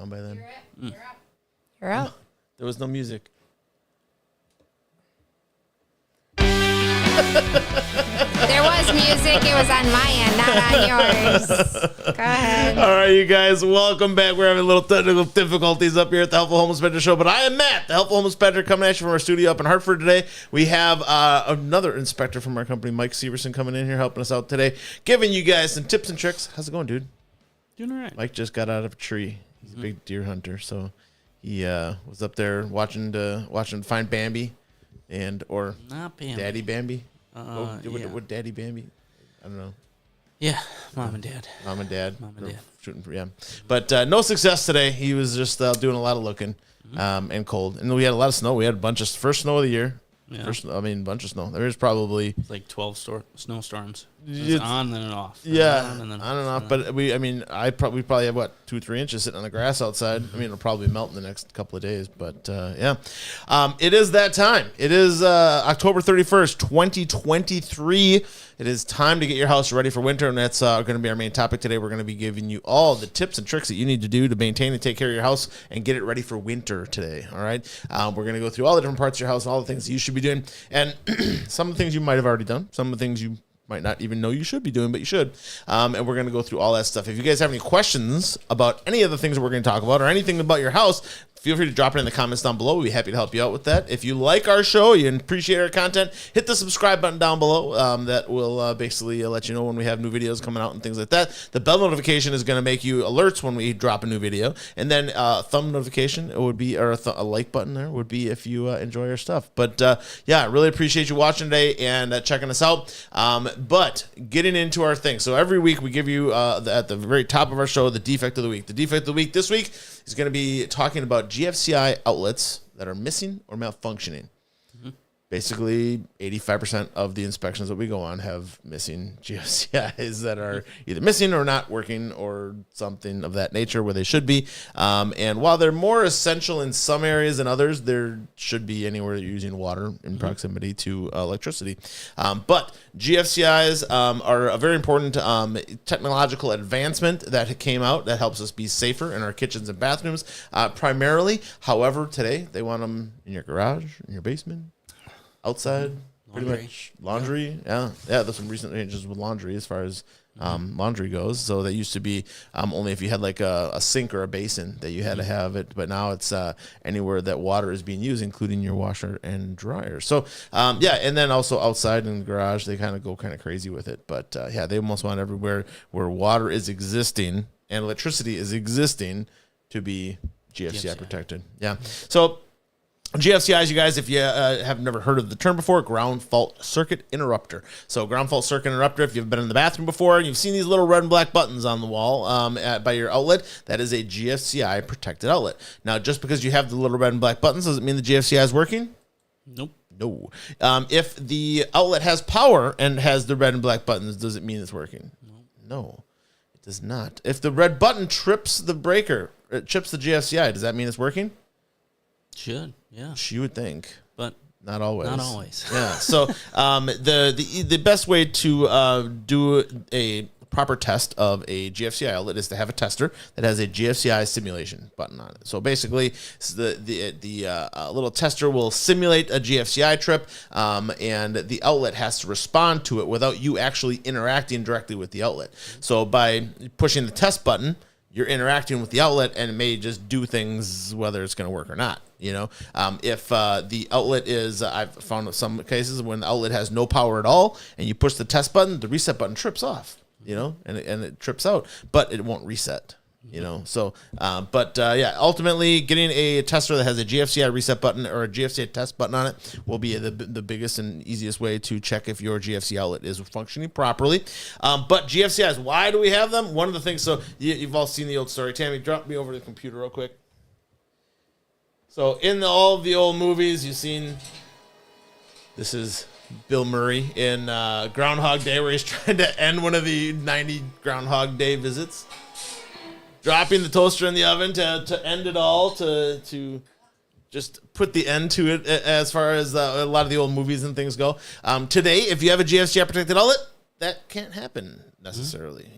on by then. You're up. There was no music. There was music. It was on my end, not on yours. Go ahead. All right, you guys, welcome back. We're having a little technical difficulties up here at the Helpful Home Inspector Show, but I am Matt, the Helpful Home Inspector, coming at you from our studio up in Hartford today. We have another inspector from our company, Mike Severson, coming in here helping us out today, giving you guys some tips and tricks. How's it going, dude? Doing all right. Mike just got out of a tree. He's a big deer hunter, so he was up there watching find Bambi, or Not Bambi. Daddy Bambi. Yeah. What Daddy Bambi? I don't know. Yeah, mom and dad. Mom and dad. Mom and dad. Shooting for, yeah. But no success today. He was just doing a lot of looking and cold. And we had a lot of snow. We had a bunch of first snow of the year. Yeah. Bunch of snow. There's probably It's like 12 snowstorms. It's It's on and then off. Yeah, On and then on and off. off. But we probably have 2-3 inches sitting on the grass outside. I mean, it'll probably melt in the next couple of days. But yeah, it is that time. It is October 31st, 2023. It is time to get your house ready for winter, and that's going to be our main topic today. We're going to be giving you all the tips and tricks that you need to do to maintain and take care of your house and get it ready for winter today. All right, we're going to go through all the different parts of your house, all the things that you should be doing, and some of the things you might have already done, some of the things you might not even know you should be doing, but you should. And we're going to go through all that stuff. If you guys have any questions about any of the things that we're going to talk about or anything about your house, feel free to drop it in the comments down below. We'll be happy to help you out with that. If you like our show, you appreciate our content, hit the subscribe button down below. That will basically let you know when we have new videos coming out and things like that. The bell notification is going to make you alerts when we drop a new video. And then thumb notification would be, or a like button there would be if you enjoy our stuff. But yeah, really appreciate you watching today and checking us out. But getting into our thing. So every week we give you at the very top of our show, the defect of the week. The defect of the week this week is going to be talking about GFCI outlets that are missing or malfunctioning. Basically, 85% of the inspections that we go on have missing GFCIs that are either missing or not working or something of that nature where they should be. And while they're more essential in some areas than others, there should be anywhere you're using water in proximity to electricity. But GFCIs are a very important technological advancement that came out that helps us be safer in our kitchens and bathrooms primarily. However, today they want them in your garage, in your basement, outside, pretty much laundry. Yeah. There's some recent changes with laundry as far as laundry goes. So that used to be only if you had like a sink or a basin that you had to have it, but now it's anywhere that water is being used, including your washer and dryer. So yeah, and then also outside in the garage, they kind of go kind of crazy with it. But yeah, they almost want everywhere where water is existing and electricity is existing to be GFCI protected. Yeah. So GFCIs, you guys, if you have never heard of the term before, ground fault circuit interrupter. So ground fault circuit interrupter, if you've been in the bathroom before and you've seen these little red and black buttons on the wall by your outlet, that is a GFCI protected outlet. Now, just because you have the little red and black buttons, does it mean the GFCI is working? Nope. No. If the outlet has power and has the red and black buttons, does it mean it's working? No, it does not. If the red button trips the breaker, it trips the GFCI, does that mean it's working? Should, yeah. You would think, But not always. not always. Yeah. So the best way to do a proper test of a GFCI outlet is to have a tester that has a GFCI simulation button on it. So basically, the little tester will simulate a GFCI trip, and the outlet has to respond to it without you actually interacting directly with the outlet. So by pushing the test button, you're interacting with the outlet, and it may just do things whether it's going to work or not. You know, if the outlet is, I've found some cases when the outlet has no power at all, and you push the test button, the reset button trips off. You know, and it trips out, but it won't reset. You know, so yeah, ultimately getting a tester that has a GFCI reset button or a GFCI test button on it will be the biggest and easiest way to check if your GFCI outlet is functioning properly. But GFCIs, why do we have them? One of the things, so you've all seen the old story. Tammy, drop me over to the computer real quick. So in all of the old movies, you've seen, this is Bill Murray in Groundhog Day, where he's trying to end one of the 90 Groundhog Day visits. Dropping the toaster in the oven to end it all, to just put the end to it as far as a lot of the old movies and things go. Today, if you have a GFCI protected outlet, that can't happen necessarily.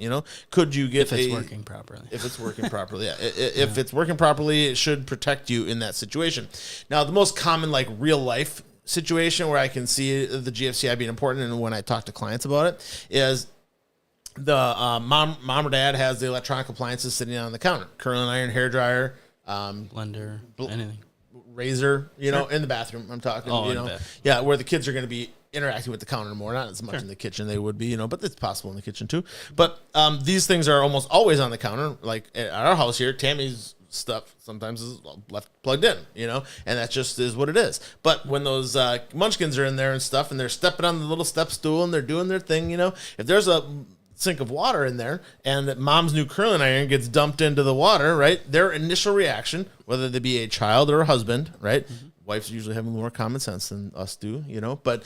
Could you get If it's working properly. If it's working properly, yeah. If it's working properly, it should protect you in that situation. Now, the most common real life situation where I can see the GFCI being important, and when I talk to clients about it, is the mom or dad has the electronic appliances sitting on the counter: curling iron, hair dryer, Blender, anything. Razor, in the bathroom. I'm talking, yeah, where the kids are going to be interacting with the counter more, not as much in the kitchen they would be, but it's possible in the kitchen too. But these things are almost always on the counter. Like at our house here, Tammy's stuff sometimes is left plugged in, and that just is what it is. But when those munchkins are in there and stuff, and they're stepping on the little step stool and they're doing their thing, if there's a sink of water in there and mom's new curling iron gets dumped into the water, right? Their initial reaction, whether they be a child or a husband, right? Wives usually have more common sense than us do, but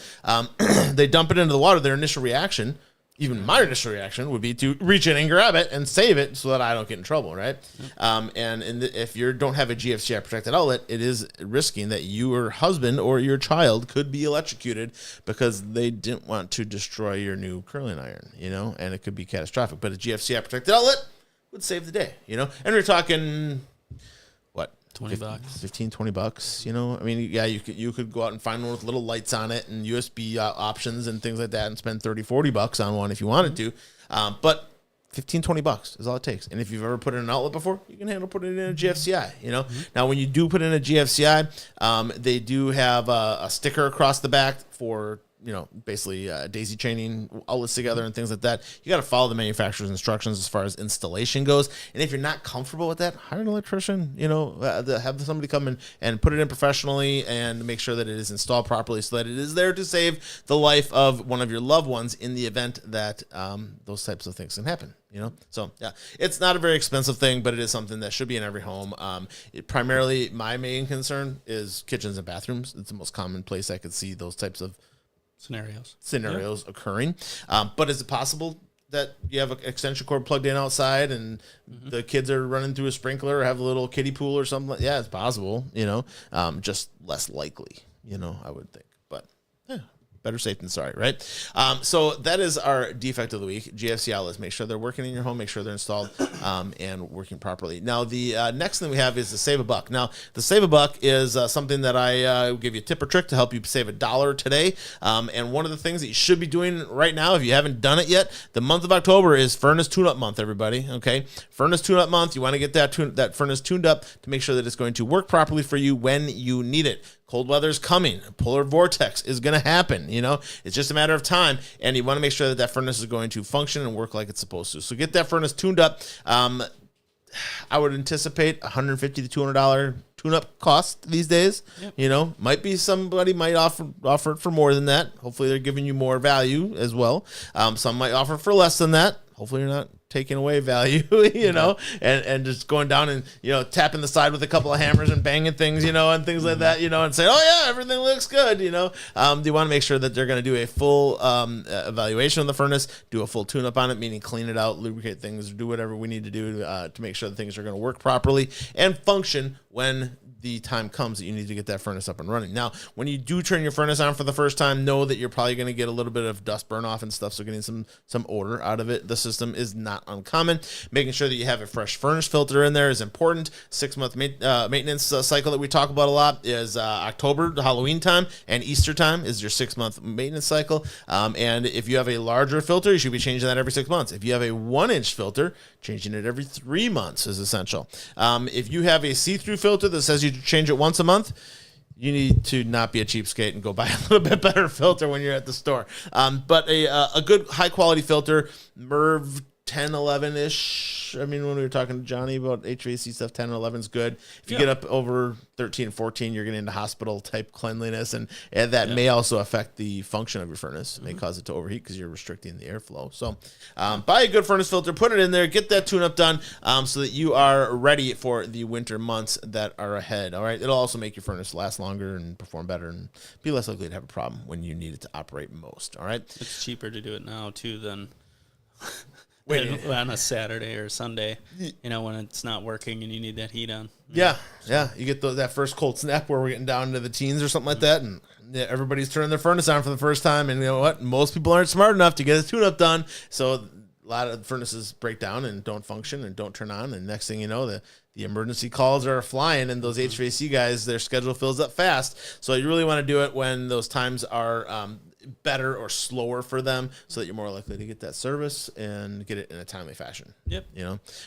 they dump it into the water. Their initial reaction, even my initial reaction, would be to reach in and grab it and save it so that I don't get in trouble, right? If you don't have a GFCI protected outlet, it is risking that your husband or your child could be electrocuted because they didn't want to destroy your new curling iron, and it could be catastrophic. But a GFCI protected outlet would save the day, and we're talking, what? $20. 15, $20, I mean, yeah, you could go out and find one with little lights on it and USB options and things like that and spend $30-$40 on one if you wanted to. But $15-$20 is all it takes. And if you've ever put in an outlet before, you can handle putting it in a GFCI, Now, when you do put in a GFCI, they do have a sticker across the back for basically daisy chaining outlets together and things like that. You got to follow the manufacturer's instructions as far as installation goes. And if you're not comfortable with that, hire an electrician, have somebody come in and put it in professionally and make sure that it is installed properly so that it is there to save the life of one of your loved ones in the event that those types of things can happen. So yeah, it's not a very expensive thing, but it is something that should be in every home. Primarily, my main concern is kitchens and bathrooms. It's the most common place I could see those types of scenarios occurring. But is it possible that you have an extension cord plugged in outside and the kids are running through a sprinkler or have a little kiddie pool or something? Yeah, it's possible, just less likely, I would think. But yeah, better safe than sorry, right? So that is our defect of the week. GFC outlets, make sure they're working in your home, make sure they're installed and working properly. Now, the next thing we have is the Save a Buck. Now, the Save a Buck is something that I give you a tip or trick to help you save $1 today. And one of the things that you should be doing right now, if you haven't done it yet, the month of October is Furnace Tune-Up Month, everybody, okay? Furnace Tune-Up Month, you want to get that furnace tuned up to make sure that it's going to work properly for you when you need it. Cold weather's coming. Polar vortex is going to happen. It's just a matter of time. And you want to make sure that that furnace is going to function and work like it's supposed to. So get that furnace tuned up. I would anticipate $150 to $200 tune-up cost these days. Yep. Might be somebody might offer it for more than that. Hopefully they're giving you more value as well. Some might offer for less than that. Hopefully you're not taking away value, and just going down and, tapping the side with a couple of hammers and banging things, and things like that, and say, oh yeah, everything looks good, you want to make sure that they're going to do a full evaluation of the furnace, do a full tune-up on it, meaning clean it out, lubricate things, do whatever we need to do to make sure that things are going to work properly and function when the time comes that you need to get that furnace up and running. Now, when you do turn your furnace on for the first time, know that you're probably going to get a little bit of dust burn off and stuff, so getting some odor out of it. The system is not uncommon. Making sure that you have a fresh furnace filter in there is important. 6-month maintenance cycle that we talk about a lot is October, Halloween time, and Easter time is your 6-month maintenance cycle. And if you have a larger filter, you should be changing that every 6 months. If you have a 1-inch filter, changing it every 3 months is essential. If you have a see-through filter that says you change it once a month, you need to not be a cheapskate and go buy a little bit better filter when you're at the store. But a good high-quality filter, MERV 10-11-ish. I mean, when we were talking to Johnny about HVAC stuff, 10-11 is good. If you get up over 13 and 14, you're getting into hospital-type cleanliness, and that may also affect the function of your furnace. It may cause it to overheat because you're restricting the airflow. So buy a good furnace filter, put it in there, get that tune-up done so that you are ready for the winter months that are ahead. All right, it'll also make your furnace last longer and perform better and be less likely to have a problem when you need it to operate most. All right, it's cheaper to do it now too than on a Saturday or Sunday, when it's not working and you need that heat on. Yeah. You get that first cold snap where we're getting down into the teens or something like that, and everybody's turning their furnace on for the first time, and you know what? Most people aren't smart enough to get a tune-up done, so a lot of furnaces break down and don't function and don't turn on, and next thing you know, the emergency calls are flying, and those HVAC guys, their schedule fills up fast. So you really want to do it when those times are better or slower for them, so that you're more likely to get that service and get it in a timely fashion. Yep.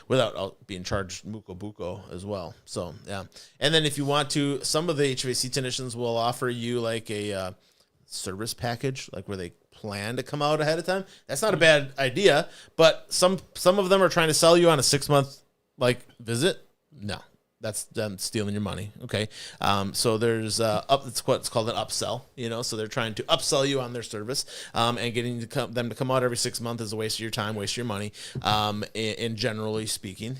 Without being charged muko buko as well. So yeah. And then if you want to, some of the HVAC technicians will offer you like a service package, like where they plan to come out ahead of time. That's not a bad idea, but some of them are trying to sell you on a 6-month visit. No. That's them stealing your money. Okay. So there's it's what's called an upsell, so they're trying to upsell you on their service, and getting them to come out every 6 months is a waste of your time, waste of your money, in generally speaking,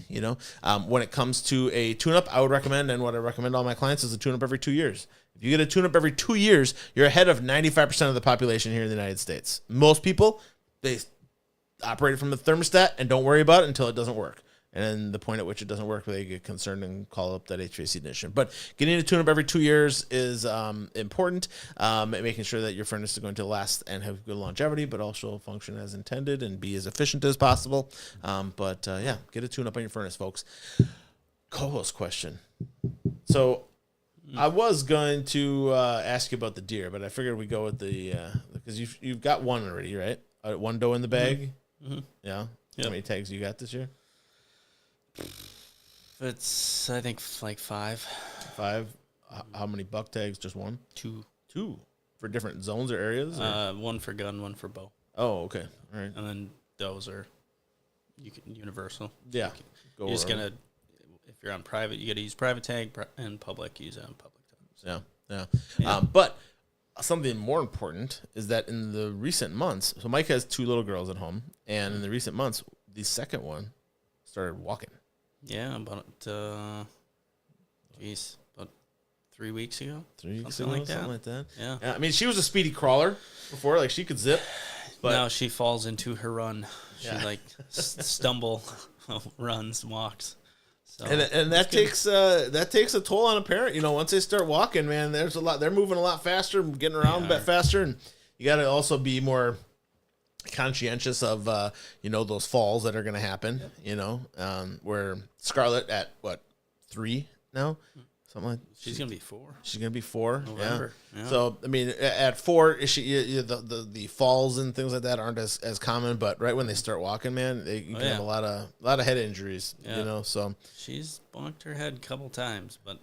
when it comes to a tune-up, I would recommend, and what I recommend all my clients is a tune-up every 2 years. If you get a tune-up every 2 years, you're ahead of 95% of the population here in the United States. Most people, they operate from the thermostat and don't worry about it until it doesn't work. And then the point at which it doesn't work, they get concerned and call up that HVAC technician. But getting a tune-up every 2 years is important, making sure that your furnace is going to last and have good longevity, but also function as intended and be as efficient as possible. Get a tune-up on your furnace, folks. Co-host question. So I was going to ask you about the deer, but I figured we'd go with the because you've got one already, right? One doe in the bag? Mm-hmm. Yeah? Yep. How many tags you got this year? It's, I think, like 5. 5. How many buck tags? Just one? 2. 2 for different zones or areas? Or? One for gun, one for bow. Oh, okay. All right. And then those are universal. Yeah. You're just gonna, if you're on private, you got to use private tag, and public, use it on public tags. Yeah. But something more important is that in the recent months, so Mike has 2 little girls at home, and in the recent months, the second one started walking. Yeah, about 3 weeks ago. 3 weeks something ago, something like that. Yeah. I mean, she was a speedy crawler before, like she could zip. But now she falls into her run. She Yeah. stumble, runs, walks. So and that takes a toll on a parent. Once they start walking, man, there's a lot. They're moving a lot faster, getting around a bit faster, and you got to also be more conscientious of those falls that are going to happen. Where Scarlett at 3 now, something like she's gonna be 4. She's gonna be 4. November. Yeah. So I mean, at 4, the falls and things like that aren't as common. But right when they start walking, man, you can have a lot of head injuries. Yeah. So she's bonked her head a couple times, but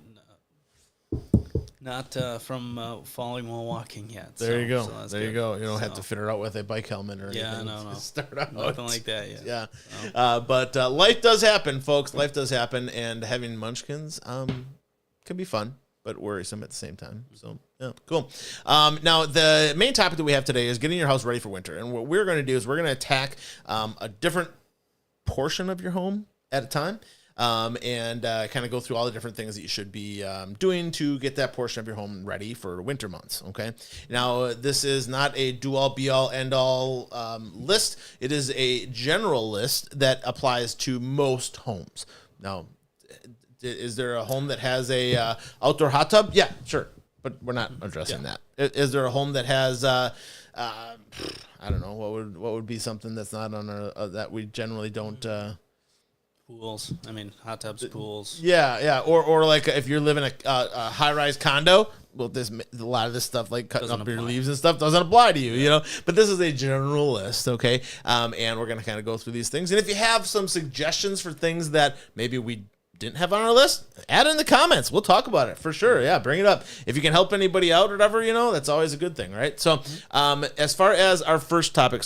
not from falling while walking yet. There you go. So there you go. You don't have to fit her out with a bike helmet or anything. Yeah, no. To start out. Nothing like that yet. Yeah. So. But life does happen, folks. Life does happen, and having munchkins can be fun, but worrisome at the same time. So, yeah, cool. Now, the main topic that we have today is getting your house ready for winter. And what we're going to do is we're going to attack a different portion of your home at a time. And kind of go through all the different things that you should be doing to get that portion of your home ready for winter months. Okay. Now, this is not a do-all, be-all, end-all list. It is a general list that applies to most homes. Now, is there a home that has a outdoor hot tub? Yeah, sure. But we're not addressing that. Is there a home that has I don't know, what would be something that's not on our that we generally don't Pools. I mean, hot tubs, pools. Yeah. Or like if you're living a high-rise condo, well, a lot of this stuff, like cutting Doesn't up your apply. leaves and stuff, doesn't apply to you, But this is a general list, okay? And we're going to kind of go through these things. And if you have some suggestions for things that maybe we didn't have on our list, add it in the comments. We'll talk about it for sure. Yeah, bring it up. If you can help anybody out or whatever, that's always a good thing, right? So as far as our first topic,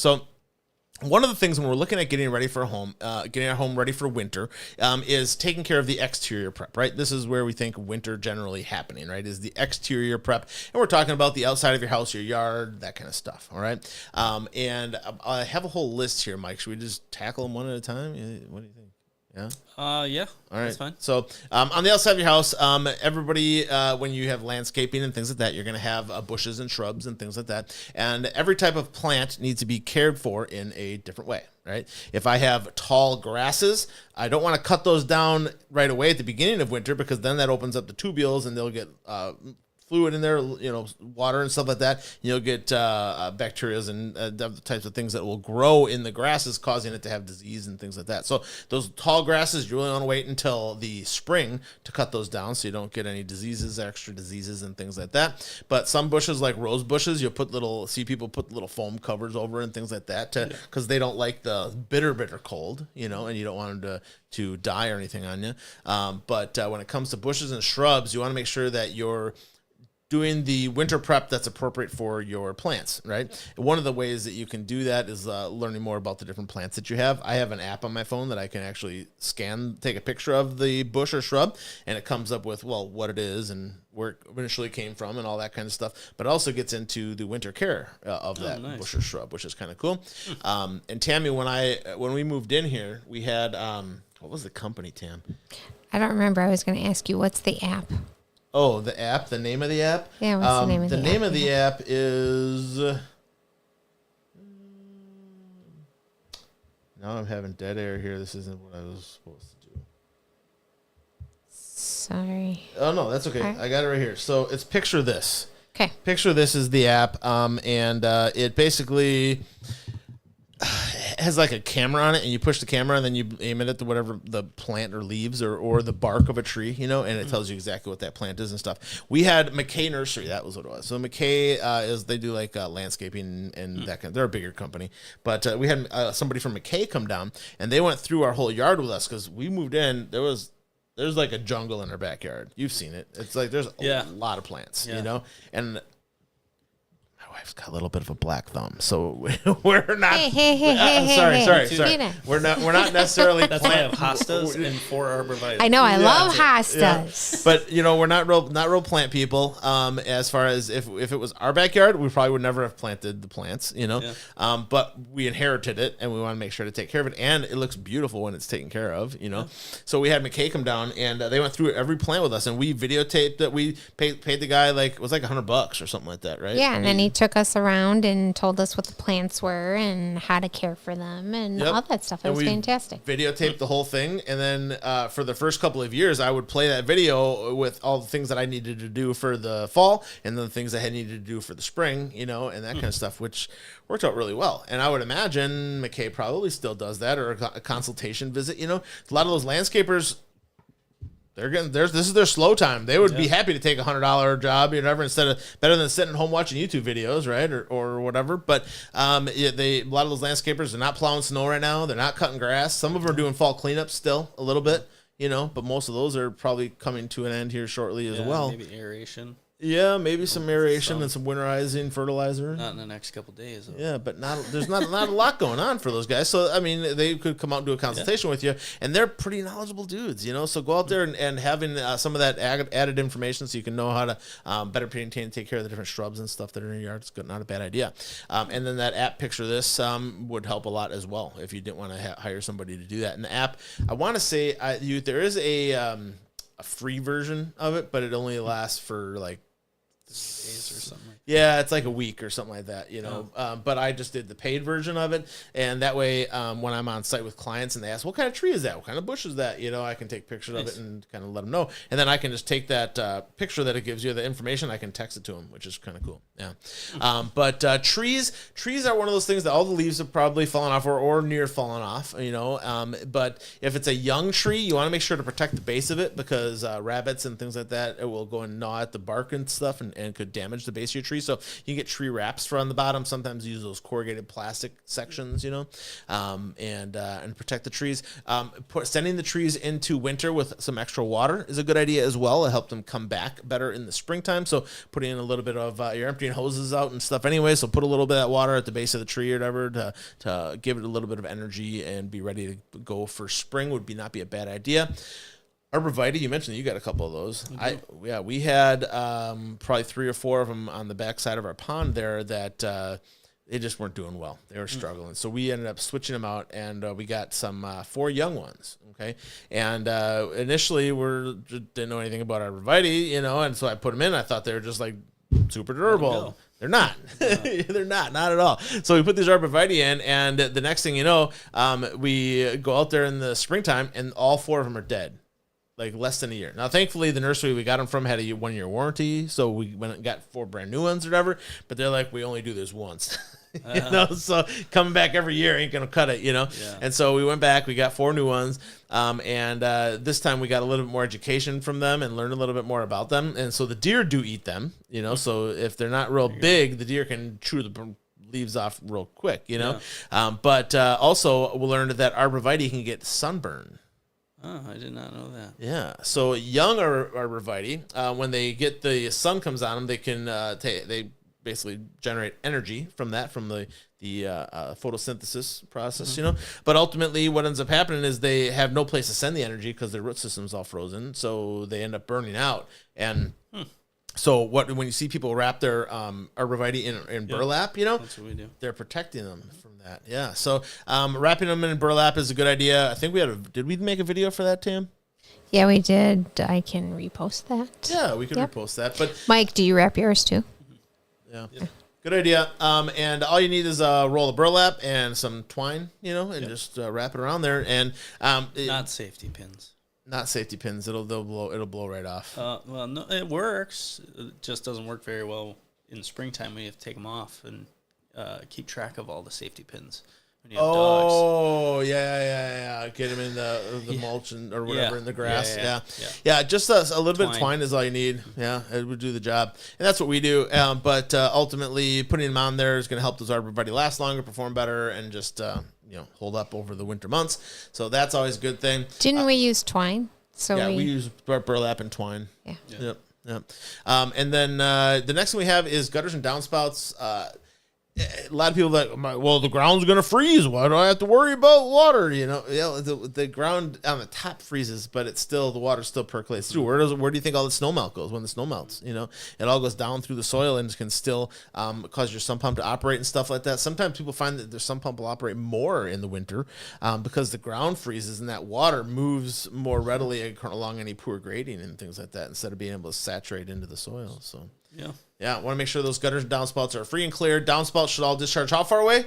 one of the things when we're looking at getting ready for a home, getting our home ready for winter, is taking care of the exterior prep, right? This is where we think winter generally happening, right? Is the exterior prep. And we're talking about the outside of your house, your yard, that kind of stuff, all right? And I have a whole list here, Mike. Should we just tackle them one at a time? What do you think? Yeah. Yeah. All right. That's fine. So, on the outside of your house, everybody, when you have landscaping and things like that, you're going to have bushes and shrubs and things like that. And every type of plant needs to be cared for in a different way, right? If I have tall grasses, I don't want to cut those down right away at the beginning of winter because then that opens up the tubules and they'll get fluid in there, water and stuff like that, you'll get bacteria and the types of things that will grow in the grasses, causing it to have disease and things like that. So those tall grasses, you really want to wait until the spring to cut those down so you don't get any diseases, extra diseases and things like that. But some bushes, like rose bushes, you'll see people put little foam covers over and things like that because they don't like the bitter cold, and you don't want them to die or anything on you. But when it comes to bushes and shrubs, you want to make sure that you're doing the winter prep that's appropriate for your plants, right? And one of the ways that you can do that is learning more about the different plants that you have. I have an app on my phone that I can actually take a picture of the bush or shrub, and it comes up with, what it is and where it initially came from and all that kind of stuff. But it also gets into the winter care of that bush or shrub, which is kind of cool. And Tammy, when we moved in here, we had, what was the company, Tam? I don't remember. I was going to ask you, what's the app? Oh, the app, the name of the app? Yeah, what's the name of the app? The name of the app is... Now I'm having dead air here. This isn't what I was supposed to do. Sorry. Oh, no, that's okay. I got it right here. So it's Picture This. Okay. Picture This is the app, and it basically has like a camera on it, and you push the camera and then you aim it at whatever the plant or leaves or the bark of a tree, and it tells you exactly what that plant is and stuff. We had McKay Nursery, that was what it was. So McKay they do like landscaping and that kind. They're a bigger company, but we had somebody from McKay come down, and they went through our whole yard with us because we moved in. There's like a jungle in our backyard. You've seen it. It's like there's a lot of plants, and wife's got a little bit of a black thumb, so we're not. Sorry. We're not necessarily. That's why I have hostas and 4 arborvitae. I know. I love hostas. But we're not real plant people. As far as if it was our backyard, we probably would never have planted the plants. But we inherited it, and we want to make sure to take care of it, and it looks beautiful when it's taken care of. So we had McKay come down, and they went through every plant with us, and we videotaped that. We paid the guy it was like $100 or something like that, right? Yeah, and then he took us around and told us what the plants were and how to care for them and all that stuff. It was fantastic. Videotaped the whole thing, and then for the first couple of years, I would play that video with all the things that I needed to do for the fall and the things I had needed to do for the spring, and that kind of stuff, which worked out really well. And I would imagine McKay probably still does that, or a consultation visit. A lot of those landscapers, this is their slow time. They would be happy to take $100 job, better than sitting at home watching YouTube videos, right, or whatever. But a lot of those landscapers are not plowing snow right now. They're not cutting grass. Some of them are doing fall cleanup still a little bit, but most of those are probably coming to an end here shortly as well. Maybe aeration. Yeah, maybe some aeration and some winterizing fertilizer. Not in the next couple of days. Though. Yeah, but there's not a lot going on for those guys. So, they could come out and do a consultation with you, and they're pretty knowledgeable dudes, So go out there and having some of that added information so you can know how to better maintain and take care of the different shrubs and stuff that are in your yard. It's not a bad idea. And then that app, Picture This, would help a lot as well if you didn't want to hire somebody to do that. And the app, I want to say there is a free version of it, but it only lasts for like 3 days or something. Yeah, it's like a week or something like that, but I just did the paid version of it, and that way, when I'm on site with clients and they ask, what kind of tree is that? What kind of bush is that? I can take pictures of it and kind of let them know, and then I can just take that picture that it gives you, the information, I can text it to them, which is kind of cool. Yeah, but trees are one of those things that all the leaves have probably fallen off or near fallen off, but if it's a young tree, you want to make sure to protect the base of it because rabbits and things like that, it will go and gnaw at the bark and stuff and could damage the base of your tree. So you can get tree wraps on the bottom. Sometimes use those corrugated plastic sections, and protect the trees. Sending the trees into winter with some extra water is a good idea as well. It helps them come back better in the springtime. So putting in a little bit of you're emptying hoses out and stuff anyway. So put a little bit of that water at the base of the tree or whatever to give it a little bit of energy and be ready to go for spring would not be a bad idea. Arborvitae, you mentioned that you got a couple of those. We had probably 3 or 4 of them on the backside of our pond there that they just weren't doing well. They were struggling. So we ended up switching them out, and we got some 4 young ones, okay? And initially we didn't know anything about Arborvitae, and so I put them in. I thought they were just like super durable. They're not. They're not at all. So we put these Arborvitae in, and the next thing you know, we go out there in the springtime, and all 4 of them are dead. like less than a year. Now, thankfully, the nursery we got them from had a 1-year warranty, so we went and got 4 brand new ones or whatever. But they're like, we only do this once. So coming back every year ain't gonna cut it, Yeah. And so we went back, we got 4 new ones, and this time we got a little bit more education from them and learned a little bit more about them. And so the deer do eat them, So if they're not real big, the deer can chew the leaves off real quick, But also we learned that arborvitae can get sunburn. Oh, I did not know that. Yeah. So young arborvitae, when they get the sun comes on them, they can they basically generate energy from the photosynthesis process, But ultimately, what ends up happening is they have no place to send the energy because their root system's all frozen, so they end up burning out. And so when you see people wrap their arborvitae in burlap, that's what we do. They're protecting them from that. Yeah. So wrapping them in burlap is a good idea. I think did we make a video for that, Tam? Yeah, we did. I can repost that. Yeah, we could repost that. But Mike, do you wrap yours too? Yeah. Yep. Good idea. And all you need is a roll of burlap and some twine, and just wrap it around there. And not safety pins. Not safety pins. It'll blow right off. Well, no, it works. It just doesn't work very well in the springtime when you have to take them off and keep track of all the safety pins when you have dogs. Oh, yeah. Get them in the mulch or whatever in the grass. Yeah. Just a little bit of twine is all you need. Yeah, it would do the job. And that's what we do. But ultimately, putting them on there is going to help those arborvitae last longer, perform better, and just hold up over the winter months. So that's always a good thing. Didn't we use twine? So we use burlap and twine. Yeah. Yep. And then the next thing we have is gutters and downspouts. A lot of people the ground's going to freeze. Why do I have to worry about water? The ground on the top freezes, but the water still percolates through. Where do you think all the snow melt goes when the snow melts? It all goes down through the soil and can still cause your sump pump to operate and stuff like that. Sometimes people find that their sump pump will operate more in the winter because the ground freezes and that water moves more readily along any poor grading and things like that instead of being able to saturate into the soil. So yeah, want to make sure those gutters and downspouts are free and clear. Downspouts should all discharge how far away?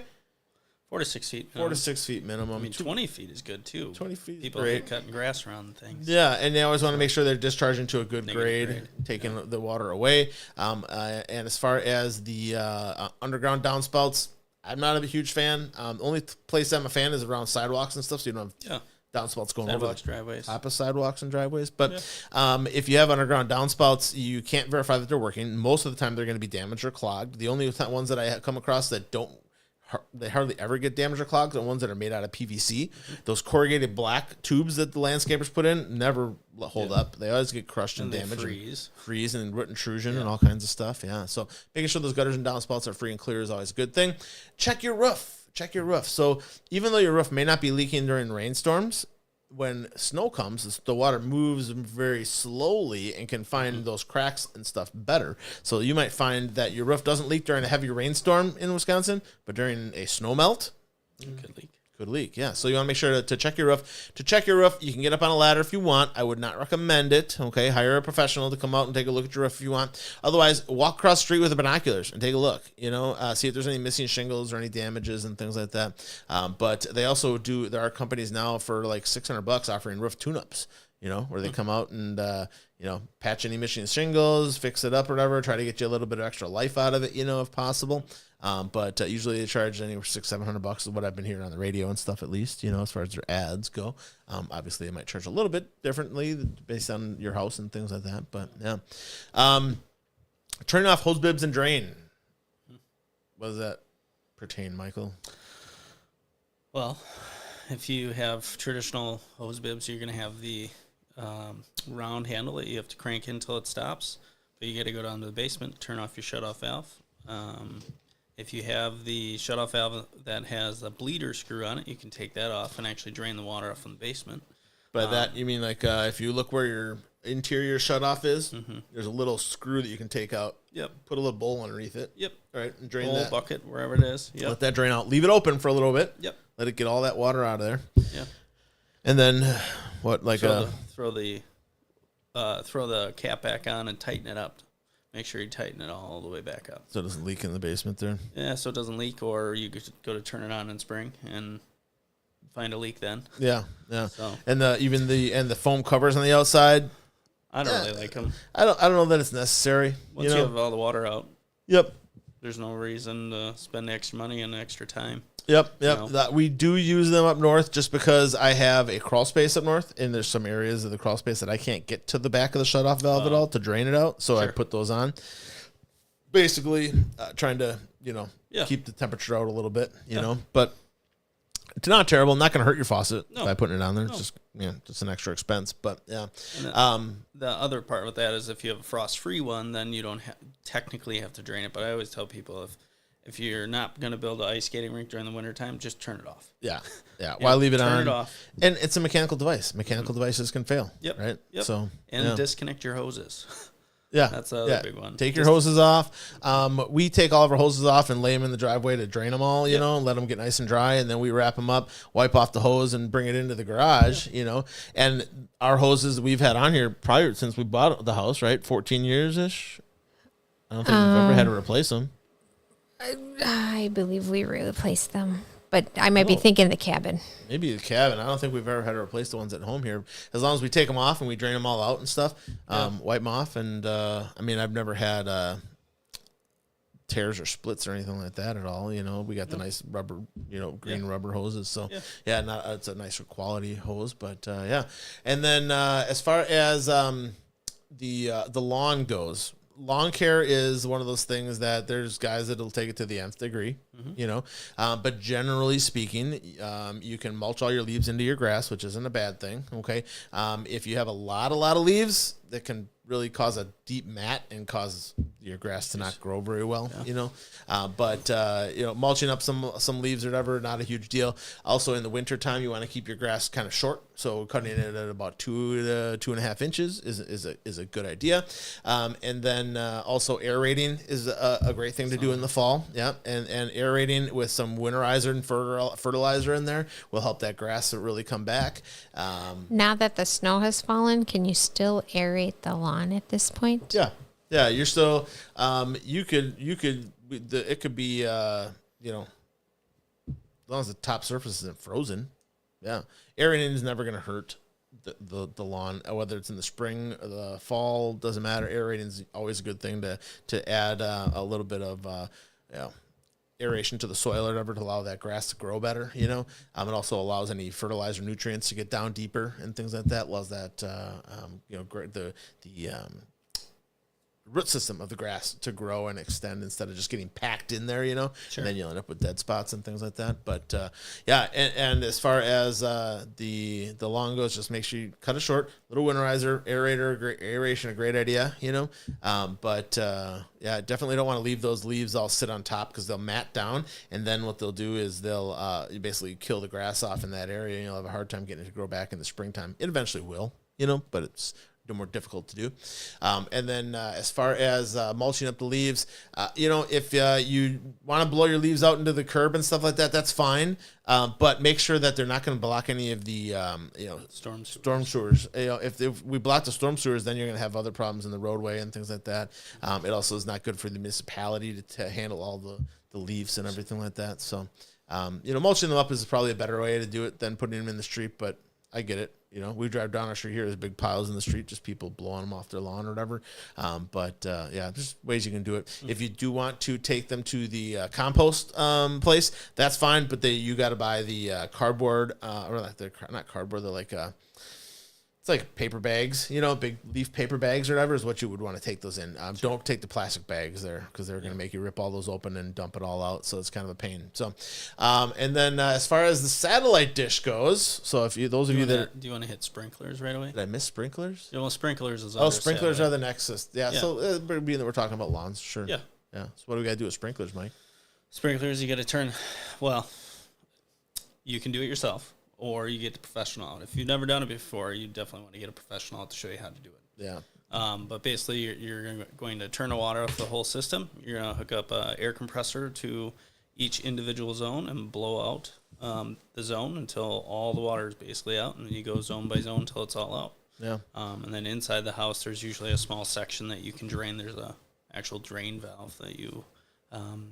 4 to 6 feet. 4 to 6 feet minimum. I mean, 20 feet is good too. 20 feet is People great. are cutting grass around things. Yeah, and they always want to make sure they're discharging to a good grade, taking the water away. And as far as the underground downspouts, I'm not a huge fan. The only place I'm a fan is around sidewalks and stuff, so you don't have downspouts going over the driveways. Top of sidewalks and driveways. But if you have underground downspouts, you can't verify that they're working. Most of the time, they're going to be damaged or clogged. The only ones that I come across that they hardly ever get damaged or clogged are ones that are made out of PVC. Those corrugated black tubes that the landscapers put in never hold up. They always get crushed and damaged. Freeze and root intrusion and all kinds of stuff. Yeah. So making sure those gutters and downspouts are free and clear is always a good thing. Check your roof. So even though your roof may not be leaking during rainstorms, when snow comes, the water moves very slowly and can find those cracks and stuff better. So you might find that your roof doesn't leak during a heavy rainstorm in Wisconsin, but during a snow melt, could leak. Yeah. So you want to make sure to check your roof. To check your roof, you can get up on a ladder if you want. I would not recommend it. Okay. Hire a professional to come out and take a look at your roof if you want. Otherwise, walk across the street with the binoculars and take a look, see if there's any missing shingles or any damages and things like that. But they also there are companies now for like $600 offering roof tune-ups, where they come out and, patch any missing shingles, fix it up or whatever, try to get you a little bit of extra life out of it, if possible. But usually they charge anywhere $600-700 is what I've been hearing on the radio and stuff, at least, as far as their ads go. Obviously they might charge a little bit differently based on your house and things like that, but yeah. Turning off hose bibs and drain. What does that pertain, Michael? Well, if you have traditional hose bibs, you're going to have the round handle that you have to crank in until it stops. But you got to go down to the basement, turn off your shutoff valve. If you have the shutoff valve that has a bleeder screw on it, you can take that off and actually drain the water off from the basement. By that, you mean like if you look where your interior shutoff is, there's a little screw that you can take out. Yep. Put a little bowl underneath it. Yep. All right, and drain bowl, that. Bucket, wherever it is. Yep. Let that drain out. Leave it open for a little bit. Yep. Let it get all that water out of there. Yeah. And then what? Like throw the cap back on and tighten it up. Make sure you tighten it all the way back up. So it doesn't leak in the basement there? Yeah, so it doesn't leak, or you could go to turn it on in spring and find a leak then. Yeah. So. And the foam covers on the outside. I don't really like them. I don't know that it's necessary. Once you have all the water out. Yep. There's no reason to spend extra money and extra time. Yep. You know? That we do use them up north just because I have a crawl space up north, and there's some areas of the crawl space that I can't get to the back of the shutoff valve at all to drain it out. So I put those on. Basically, trying to keep the temperature out a little bit. You know, but it's not terrible. Not going to hurt your faucet by putting it on there. It's just an extra expense. But yeah. The other part with that is if you have a frost-free one, then you don't technically have to drain it. But I always tell people if you're not going to build an ice skating rink during the wintertime, just turn it off. Yeah. Why leave it on? Turn it off. And it's a mechanical device. Mechanical devices can fail. Yep. Right. Yep. So disconnect your hoses. Yeah, that's the other big one. Take your hoses off. We take all of our hoses off and lay them in the driveway to drain them all, and let them get nice and dry, and then we wrap them up, wipe off the hose, and bring it into the garage, And our hoses we've had on here probably since we bought the house, right? 14 years-ish. I don't think we've ever had to replace them. I believe we replaced them. But I might be thinking the cabin. Maybe the cabin. I don't think we've ever had to replace the ones at home here. As long as we take them off and we drain them all out and stuff, wipe them off. And, I've never had tears or splits or anything like that at all. We got the nice rubber, green rubber hoses. So, it's a nicer quality hose. But, And then as far as the lawn goes, lawn care is one of those things that there's guys that'll take it to the nth degree, but generally speaking, you can mulch all your leaves into your grass, which isn't a bad thing. Okay. If you have a lot of leaves, that can really cause a deep mat and cause your grass to not grow very well, but mulching up some leaves or whatever, not a huge deal. Also in the winter time, you want to keep your grass kind of short. So cutting it at about 2 to 2.5 inches is a good idea. And then also aerating is a great thing to do in the fall. Yeah. And aerating with some winterizer and fertilizer in there will help that grass to really come back. Now that the snow has fallen, can you still aerate the lawn at this point? Yeah, you're still it could be as long as the top surface isn't frozen. Yeah, aerating is never going to hurt the lawn, whether it's in the spring or the fall, doesn't matter. Aerating is always a good thing to add a little bit of aeration to the soil or whatever to allow that grass to grow better. It also allows any fertilizer nutrients to get down deeper and things like that. Allows that the root system of the grass to grow and extend instead of just getting packed in there, and then you'll end up with dead spots and things like that. But and as far as the lawn goes, just make sure you cut it short. Little winterizer, aeration, a great idea, but definitely don't want to leave those leaves all sit on top because they'll mat down, and then what they'll do is they'll basically kill the grass off in that area, and you'll have a hard time getting it to grow back in the springtime. It eventually will, but it's more difficult to do. And then as far as mulching up the leaves, if you want to blow your leaves out into the curb and stuff like that, that's fine. But make sure that they're not going to block any of the storm sewers. If we block the storm sewers, then you're going to have other problems in the roadway and things like that. It also is not good for the municipality to handle all the leaves and everything like that. So mulching them up is probably a better way to do it than putting them in the street, but I get it. We drive down our street here. There's big piles in the street, just people blowing them off their lawn or whatever. There's ways you can do it. Mm-hmm. If you do want to take them to the compost place, that's fine. But you got to buy the cardboard, or they're not cardboard. They're like it's like paper bags, big leaf paper bags or whatever is what you would want to take those in. Don't take the plastic bags there because they're going to make you rip all those open and dump it all out. So it's kind of a pain. So, and then as far as the satellite dish goes, so if you, those of you that do you want to hit sprinklers right away? Did I miss sprinklers? Yeah, well, sprinklers is sprinklers satellite. Are the next. Yeah. So being that we're talking about lawns, sure. Yeah. So what do we got to do with sprinklers, Mike? Sprinklers, you got to turn. Well, you can do it yourself. Or you get the professional out. If you've never done it before, you definitely want to get a professional out to show you how to do it. Yeah. But basically, you're going to turn the water off the whole system. You're going to hook up an air compressor to each individual zone and blow out the zone until all the water is basically out. And then you go zone by zone until it's all out. Yeah. And then inside the house, there's usually a small section that you can drain. There's a actual drain valve that you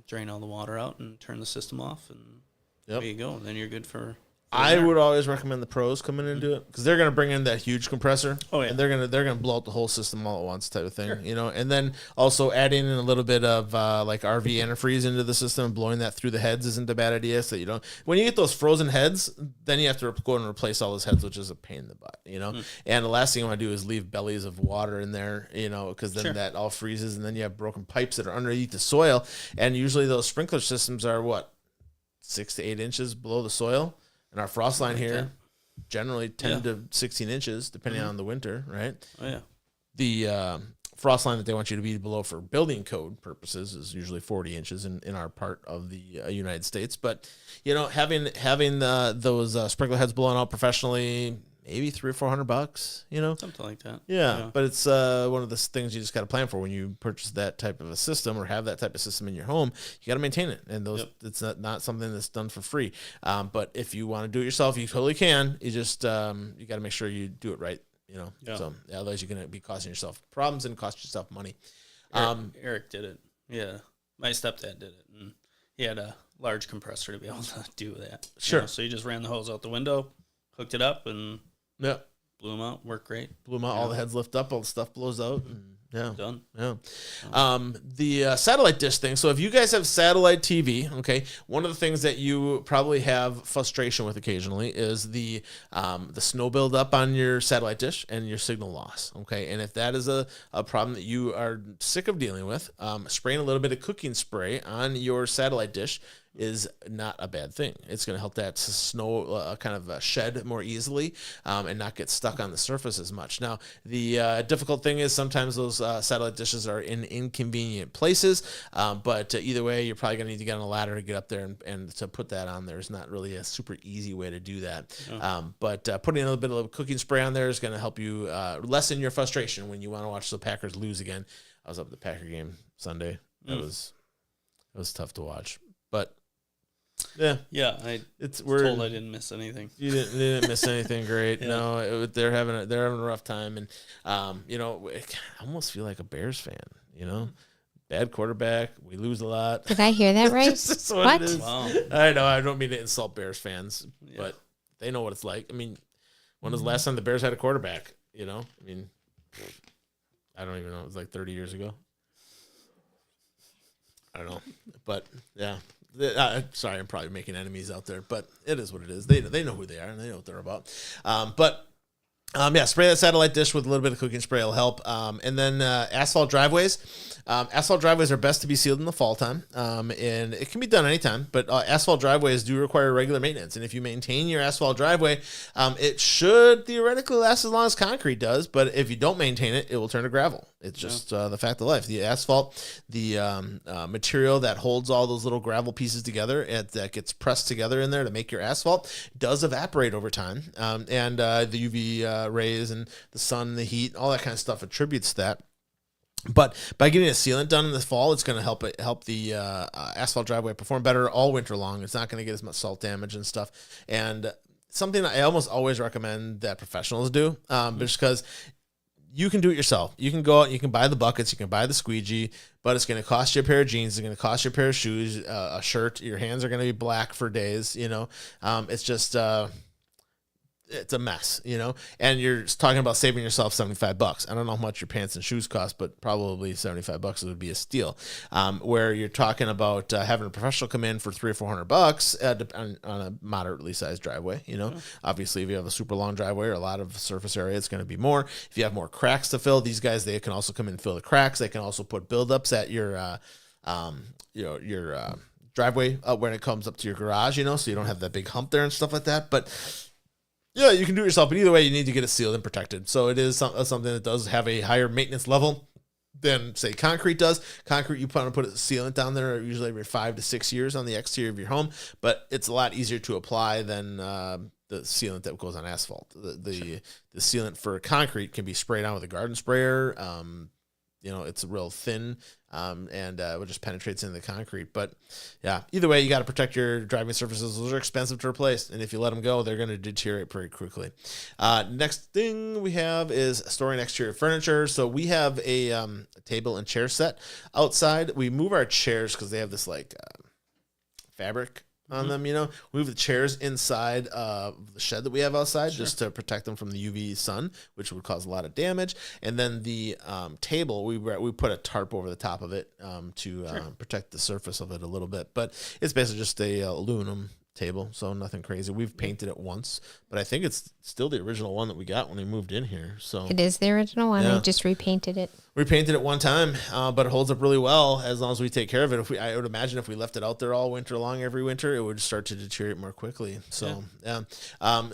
drain all the water out and turn the system off. And there you go. Then you're good for I would always recommend the pros come in and do it because they're going to bring in that huge compressor. Oh yeah, and they're gonna blow out the whole system all at once, type of thing. Sure. You know, and then also adding in a little bit of like RV antifreeze into the system, and blowing that through the heads isn't a bad idea. So you don't when you get those frozen heads, then you have to go and replace all those heads, which is a pain in the butt. You know, and the last thing you want to do is leave bellies of water in there. You know, because then that all freezes, and then you have broken pipes that are underneath the soil, and usually those sprinkler systems are what 6 to 8 inches below the soil. And our frost line here, generally 10 to 16 inches, depending on the winter, right? Oh, yeah. The frost line that they want you to be below for building code purposes is usually 40 inches in our part of the United States. But, you know, having those sprinkler heads blown out professionally, maybe $300 or $400, you know? Something like that. Yeah. But it's one of the things you just got to plan for when you purchase that type of a system or have that type of system in your home. You got to maintain it. And it's not something that's done for free. But if you want to do it yourself, you totally can. You just, you got to make sure you do it right, you know? Yeah. So otherwise you're going to be costing yourself problems and cost yourself money. Eric did it. Yeah. My stepdad did it. And he had a large compressor to be able to do that. Sure. You know, so he just ran the hose out the window, hooked it up, and yeah, blew them out. Worked great. Blew them out. All the heads lift up. All the stuff blows out. And done. Yeah. The satellite dish thing. So if you guys have satellite TV, okay, one of the things that you probably have frustration with occasionally is the snow buildup on your satellite dish and your signal loss. Okay, and if that is a problem that you are sick of dealing with, spraying a little bit of cooking spray on your satellite dish is not a bad thing. It's going to help that snow kind of shed more easily and not get stuck on the surface as much. Now, the difficult thing is sometimes those satellite dishes are in inconvenient places, but either way, you're probably going to need to get on a ladder to get up there and to put that on there is not really a super easy way to do that. But putting a little bit of cooking spray on there is going to help you lessen your frustration when you want to watch the Packers lose again. I was up at the Packer game Sunday. It was tough to watch, but yeah. We're told I didn't miss anything. You didn't miss anything great. No, they're having a rough time, and you know, I almost feel like a Bears fan. You know, bad quarterback, we lose a lot. Did I hear that right? What? Wow. I know. I don't mean to insult Bears fans, but they know what it's like. I mean, when was the last time the Bears had a quarterback? You know, I mean, I don't even know. It was like 30 years ago. I don't know, but yeah. Sorry, I'm probably making enemies out there, but it is what it is. They know who they are and they know what they're about. Spray that satellite dish with a little bit of cooking spray will help. And then asphalt driveways. Asphalt driveways are best to be sealed in the fall time, and it can be done anytime. But asphalt driveways do require regular maintenance, and if you maintain your asphalt driveway, it should theoretically last as long as concrete does. But if you don't maintain it, it will turn to gravel. It's just the fact of life. The asphalt, the material that holds all those little gravel pieces together, that gets pressed together in there to make your asphalt, does evaporate over time, and the UV rays and the sun, the heat, all that kind of stuff attributes that. But by getting a sealant done in the fall, it's going to help the asphalt driveway perform better all winter long. It's not going to get as much salt damage and stuff. And something I almost always recommend that professionals do, just because you can do it yourself. You can go out, you can buy the buckets, you can buy the squeegee, but it's going to cost you a pair of jeans, it's going to cost you a pair of shoes, a shirt. Your hands are going to be black for days. You know, it's just. It's a mess, you know, and you're talking about saving yourself $75. I don't know how much your pants and shoes cost, but probably $75 would be a steal. Where you're talking about having a professional come in for $300 or $400 on a moderately sized driveway. You know, obviously, if you have a super long driveway or a lot of surface area, it's going to be more. If you have more cracks to fill, these guys they can also come in and fill the cracks. They can also put buildups at your driveway when it comes up to your garage. You know, so you don't have that big hump there and stuff like that, but. Yeah, you can do it yourself, but either way, you need to get it sealed and protected. So it is something that does have a higher maintenance level than, say, concrete does. Concrete, you want to put a sealant down there usually every 5 to 6 years on the exterior of your home, but it's a lot easier to apply than the sealant that goes on asphalt. The sealant for concrete can be sprayed on with a garden sprayer. You know, it's real thin and it just penetrates into the concrete. But, yeah, either way, you got to protect your driving surfaces. Those are expensive to replace, and if you let them go, they're going to deteriorate pretty quickly. Next thing we have is storing exterior furniture. So we have a table and chair set outside. We move our chairs because they have this, like, fabric on them. We have the chairs inside the shed that we have outside just to protect them from the UV sun, which would cause a lot of damage. And then the table, we put a tarp over the top of it to protect the surface of it a little bit. But it's basically just a aluminum table, so nothing crazy. We've painted it once, but I think it's still the original one that we got when we moved in here. So it is the original one. I just repainted it. Repainted it one time, but it holds up really well as long as we take care of it. I would imagine if we left it out there all winter long, every winter, it would start to deteriorate more quickly. So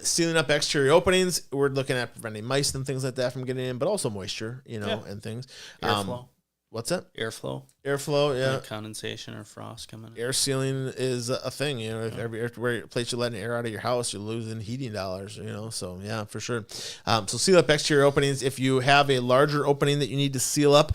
sealing up exterior openings, we're looking at preventing mice and things like that from getting in, but also moisture, and things. Airflow. What's that? Airflow, yeah. Like condensation or frost coming in. Air sealing is a thing, If every place you let air out of your house, you're losing heating dollars, So yeah, for sure. So seal up exterior openings. If you have a larger opening that you need to seal up,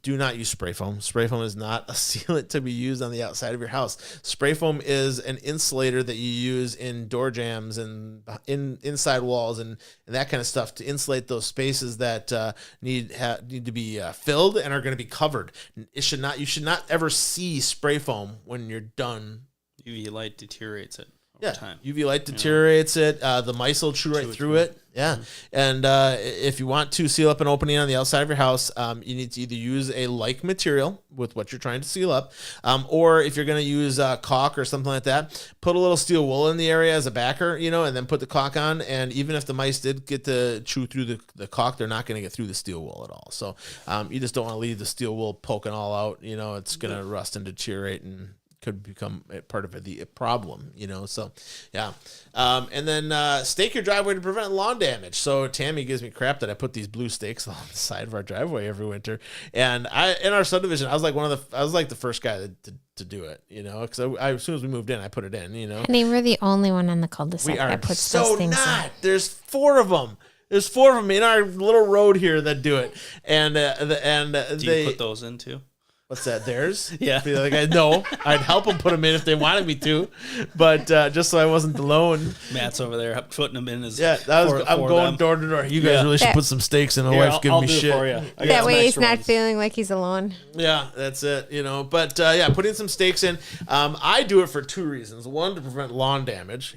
do not use spray foam. Spray foam is not a sealant to be used on the outside of your house. Spray foam is an insulator that you use in door jambs and inside walls and that kind of stuff to insulate those spaces that need to be filled and are going to be covered. You should not ever see spray foam when you're done. UV light deteriorates it over time. UV light deteriorates it. The mice will chew right through it. Yeah. And if you want to seal up an opening on the outside of your house, you need to either use a like material with what you're trying to seal up, or if you're going to use caulk or something like that, put a little steel wool in the area as a backer, and then put the caulk on. And even if the mice did get to chew through the caulk, they're not going to get through the steel wool at all. So you just don't want to leave the steel wool poking all out. It's going to rust and deteriorate and could become a part of the problem, so yeah. And then stake your driveway to prevent lawn damage. So Tammy gives me crap that I put these blue stakes along the side of our driveway every winter. And in our subdivision, I was like the first guy to do it, because as soon as we moved in, I put it in, Honey, we're the only one on the cul-de-sac that puts those things in. There's 4 of them. There's 4 of them in our little road here that do it. And do you put those in too? What's that? Theirs? Yeah. No, I'd help them put them in if they wanted me to, but just so I wasn't alone. Matt's over there putting them in. I'm going door to door. You guys really should put some stakes in. My wife's giving me shit. For you. That way he's not feeling like he's alone. Yeah, that's it. But putting some stakes in. I do it for 2 reasons. One, to prevent lawn damage.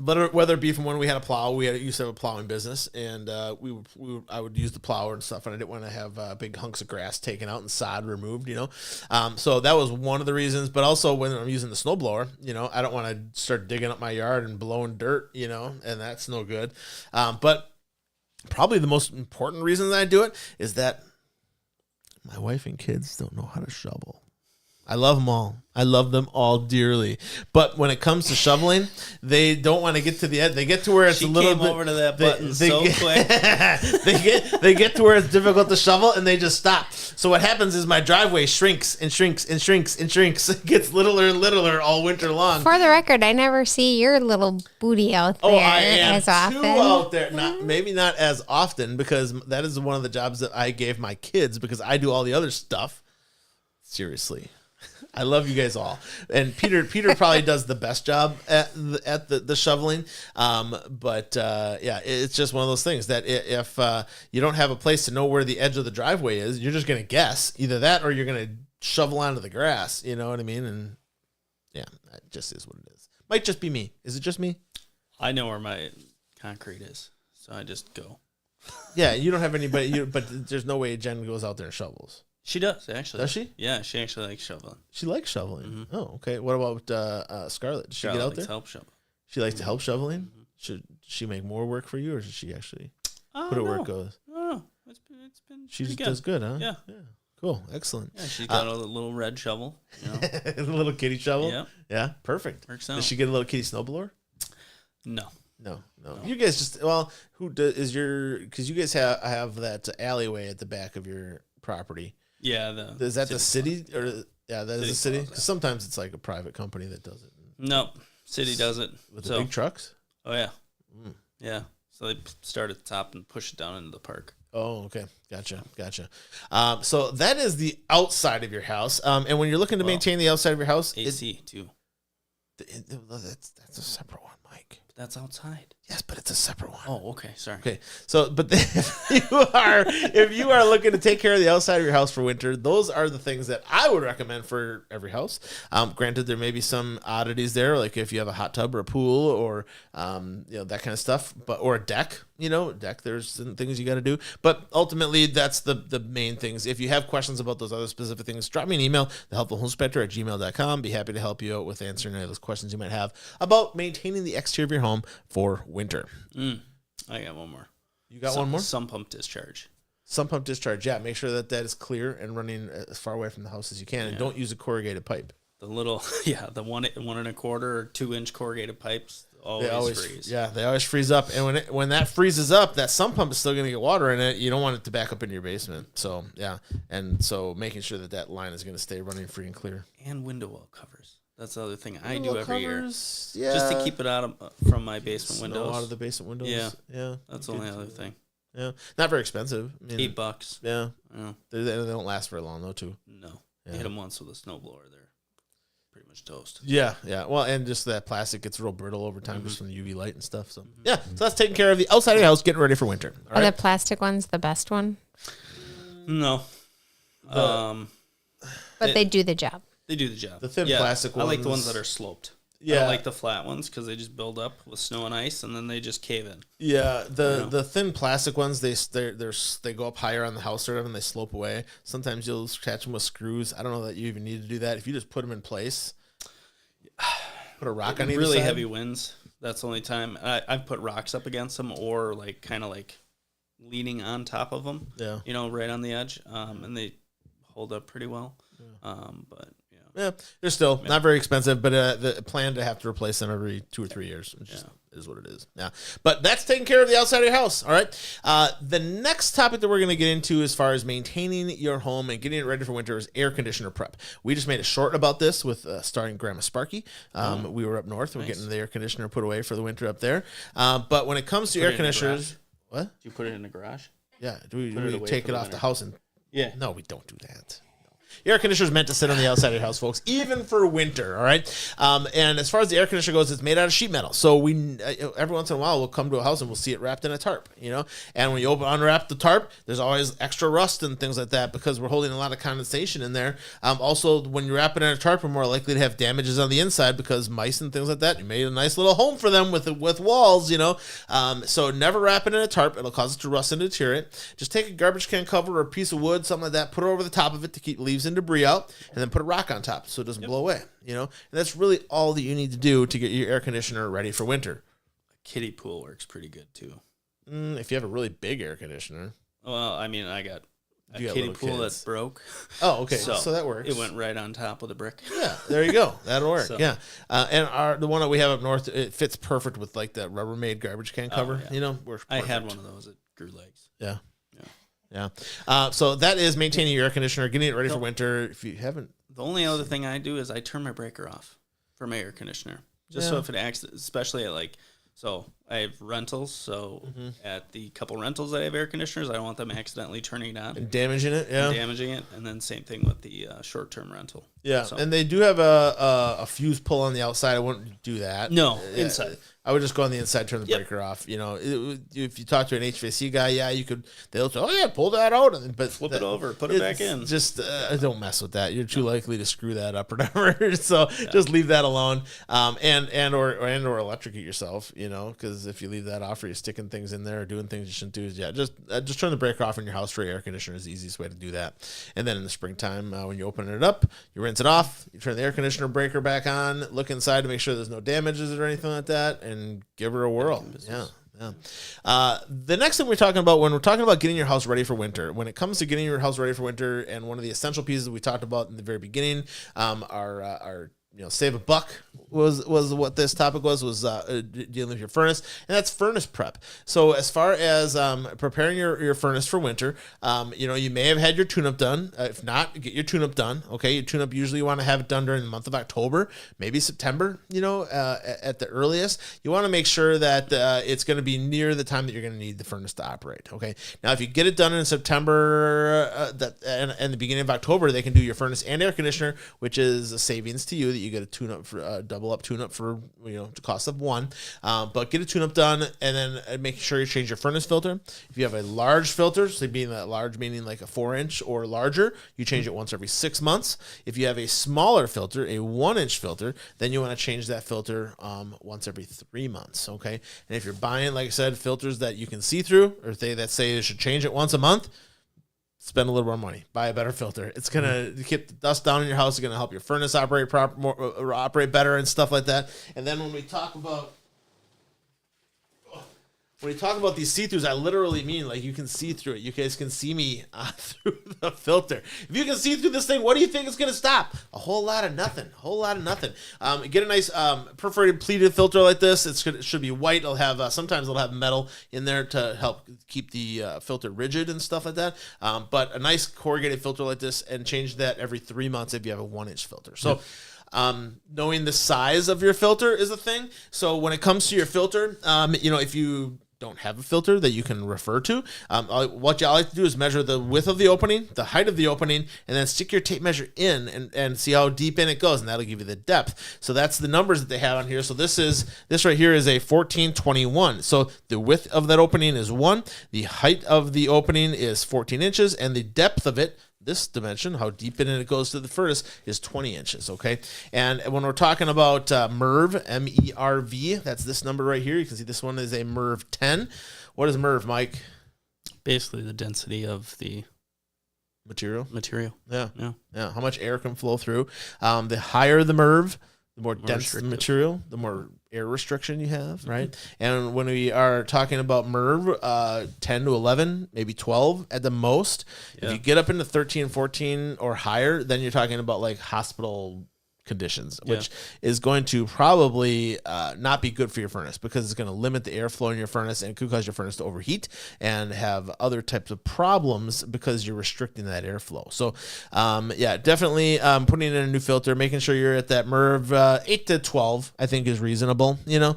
Whether it be from when we had a plow, used to have a plowing business, and I would use the plower and stuff, and I didn't want to have big hunks of grass taken out and sod removed, So that was one of the reasons. But also when I'm using the snowblower, I don't want to start digging up my yard and blowing dirt, and that's no good. But probably the most important reason that I do it is that my wife and kids don't know how to shovel. I love them all. I love them all dearly. But when it comes to shoveling, they don't want to get to the end. They get to where it's a little bit... over to that button quick. they get to where it's difficult to shovel, and they just stop. So what happens is my driveway shrinks and shrinks and shrinks and shrinks. It gets littler and littler all winter long. For the record, I never see your little booty out there as often. Out there. Maybe not as often, because that is one of the jobs that I gave my kids, because I do all the other stuff. Seriously. I love you guys all, and Peter probably does the best job at the shoveling. But it's just one of those things that if you don't have a place to know where the edge of the driveway is, you're just gonna guess either that or you're gonna shovel onto the grass. You know what I mean? And yeah, it just is what it is. Might just be me. Is it just me? I know where my concrete is, so I just go. Yeah, you don't have anybody. But there's no way Jen goes out there and shovels. She does, actually. Does she? Yeah, she actually likes shoveling. She likes shoveling. Mm-hmm. Oh, okay. What about Scarlett? Does she get out there? Help shovel. She likes to help shoveling? Mm-hmm. Should she make more work for you, or should she actually put it where it goes? No. It's been she just does good, huh? Yeah. Cool. Excellent. Yeah, she's got a little red shovel. A little kitty shovel? Yeah. Yeah, perfect. Works out. Does she get a little kitty snowblower? No. You guys just, who does because you guys have that alleyway at the back of your property. Yeah, is that the city or that is the city? Because sometimes it's like a private company that does it. No, city does it with the big trucks. Oh yeah, yeah. So they start at the top and push it down into the park. Oh, okay, gotcha. So that is the outside of your house, and when you're looking to maintain the outside of your house, AC too. That's a separate one, Mike. But that's outside. Yes, but it's a separate one. Oh, okay. Sorry. Okay. So, but if you are looking to take care of the outside of your house for winter, those are the things that I would recommend for every house. Granted, there may be some oddities there, like if you have a hot tub or a pool or that kind of stuff, or a deck. There's some things you got to do. But ultimately, that's the main things. If you have questions about those other specific things, drop me an email, thehelpfulhomespector@gmail.com. Be happy to help you out with answering any of those questions you might have about maintaining the exterior of your home for winter. I got one more. You got one more? Sump pump discharge. Sump pump discharge. Yeah, make sure that is clear and running as far away from the house as you can, and don't use a corrugated pipe. The little, the 1 1/4 or 2-inch corrugated pipes always freeze. Yeah, they always freeze up, and when that freezes up, that sump pump is still going to get water in it. You don't want it to back up in your basement. So so making sure that line is going to stay running free and clear. And window well covers. That's the other thing I do every year. Yeah, just to keep it out from my basement windows. Out of the basement windows. Yeah. That's the only other thing. Yeah, not very expensive. $8. Yeah, they don't last very long though, too. No, you hit them once with a snowblower, they're pretty much toast. Yeah. Well, and just that plastic gets real brittle over time just from the UV light and stuff. So so that's taking care of the outside of your house, getting ready for winter. Are the plastic ones the best one? No, but they do the job. They do the job. The thin plastic ones. I like the ones that are sloped. Yeah, I don't like the flat ones because they just build up with snow and ice, and then they just cave in. Yeah, the thin plastic ones they go up higher on the house or whatever, and they slope away. Sometimes you'll catch them with screws. I don't know that you even need to do that. If you just put them in place, put a rock on either really side. Heavy winds. That's the only time I've put rocks up against them, or kind of leaning on top of them. Yeah, right on the edge, and they hold up pretty well. But yeah, they're still not very expensive, but the plan to have to replace them every 2 or 3 years is what it is. Yeah, but that's taking care of the outside of your house. All right. The next topic that we're going to get into as far as maintaining your home and getting it ready for winter is air conditioner prep. We just made a short about this with starring Grandma Sparky. We were up north. We're getting the air conditioner put away for the winter up there. But when it comes to air conditioners, what? Do you put it in the garage? Yeah. Do we take it off the house and? Yeah. No, we don't do that. Air conditioner is meant to sit on the outside of your house, folks, even for winter, all right? And as far as the air conditioner goes, it's made out of sheet metal. So we every once in a while, we'll come to a house and we'll see it wrapped in a tarp, And when you unwrap the tarp, there's always extra rust and things like that because we're holding a lot of condensation in there. Also, when you wrap it in a tarp, we're more likely to have damages on the inside because mice and things like that. You made a nice little home for them with walls, So never wrap it in a tarp. It'll cause it to rust and deteriorate. Just take a garbage can cover or a piece of wood, something like that, put it over the top of it to keep leaves and debris out, and then put a rock on top so it doesn't blow away, And that's really all that you need to do to get your air conditioner ready for winter. A kiddie pool works pretty good too. If you have a really big air conditioner. Well, I mean, I got a kiddie pool that's broke. Oh, okay. So that works. It went right on top of the brick. Yeah, there you go. That'll work. Yeah. And the one that we have up north, it fits perfect with that Rubbermaid garbage can cover. Works perfect. I had one of those at Grew Lakes. Yeah. So that is maintaining your air conditioner, getting it ready for winter. If you haven't, the only other thing I do is I turn my breaker off for my air conditioner, just so if it acts, especially at so I have rentals. So at the couple rentals that I have air conditioners, I don't want them accidentally turning it on and damaging it. Yeah, and then same thing with the short-term rental. Yeah, and they do have a fuse pull on the outside. I wouldn't do that. No, inside. I would just go on the inside, turn the breaker off. If you talk to an HVAC guy, they'll say, "Oh yeah, pull that out," but flip it over, put it back in. Just don't mess with that. You're too likely to screw that up or whatever. So just leave that alone. Or electrocute yourself. Because if you leave that off, or you're sticking things in there or doing things you shouldn't do, just turn the breaker off in your house for your air conditioner is the easiest way to do that. And then in the springtime, when you open it up, you rinse it off. You turn the air conditioner breaker back on. Look inside to make sure there's no damages or anything like that, and give her a whirl. The next thing we're talking about when we're talking about getting your house ready for winter, when it comes to getting your house ready for winter, and one of the essential pieces we talked about in the very beginning, are save a buck was what this topic was dealing with your furnace, and that's furnace prep. So as far as preparing your furnace for winter, you may have had your tune-up done. If not, get your tune-up done. Okay, your tune-up, usually you want to have it done during the month of October, maybe September, at the earliest. You want to make sure that it's going to be near the time that you're going to need the furnace to operate. Okay, now if you get it done in September and the beginning of October, they can do your furnace and air conditioner, which is a savings to you that you you get a tune-up for double up tune-up for the cost of one. But get a tune-up done, and then make sure you change your furnace filter. If you have a large filter, so being that large meaning like a 4-inch or larger, you change it once every 6 months. If you have a smaller filter, a 1-inch filter, then you want to change that filter once every 3 months. Okay, and if you're buying, like I said, filters that you can see through, or that say you should change it once a month, spend a little more money. Buy a better filter. It's gonna keep the dust down in your house. It's gonna help your furnace operate operate better and stuff like that. And then when we talk about these see-throughs, I literally mean like you can see through it. You guys can see me through the filter. If you can see through this thing, what do you think is going to stop? A whole lot of nothing. Get a nice perforated pleated filter like this. It should be white. It'll have sometimes it'll have metal in there to help keep the filter rigid and stuff like that. But a nice corrugated filter like this, and change that every 3 months if you have a 1-inch filter. So. Knowing the size of your filter is a thing. So when it comes to your filter, if you don't have a filter that you can refer to, what I like to do is measure the width of the opening, the height of the opening, and then stick your tape measure in and see how deep in it goes, and that'll give you the depth. So that's the numbers that they have on here. So this right here is a 1421. So the width of that opening is 1, the height of the opening is 14 inches, and the depth of it, this dimension, how deep in it goes to the furnace, is 20 inches, okay? And when we're talking about MERV, M-E-R-V, that's this number right here. You can see this one is a MERV 10. What is MERV, Mike? Basically the density of the material. Yeah. How much air can flow through. The higher the MERV, the more dense the material, the more air restriction you have, right? And when we are talking about MERV, 10 to 11, maybe 12 at the most. If you get up into 13, 14 or higher, then you're talking about like hospital conditions, which is going to probably not be good for your furnace, because it's going to limit the airflow in your furnace and could cause your furnace to overheat and have other types of problems because you're restricting that airflow. So definitely putting in a new filter, making sure you're at that MERV 8 to 12, I think is reasonable. I would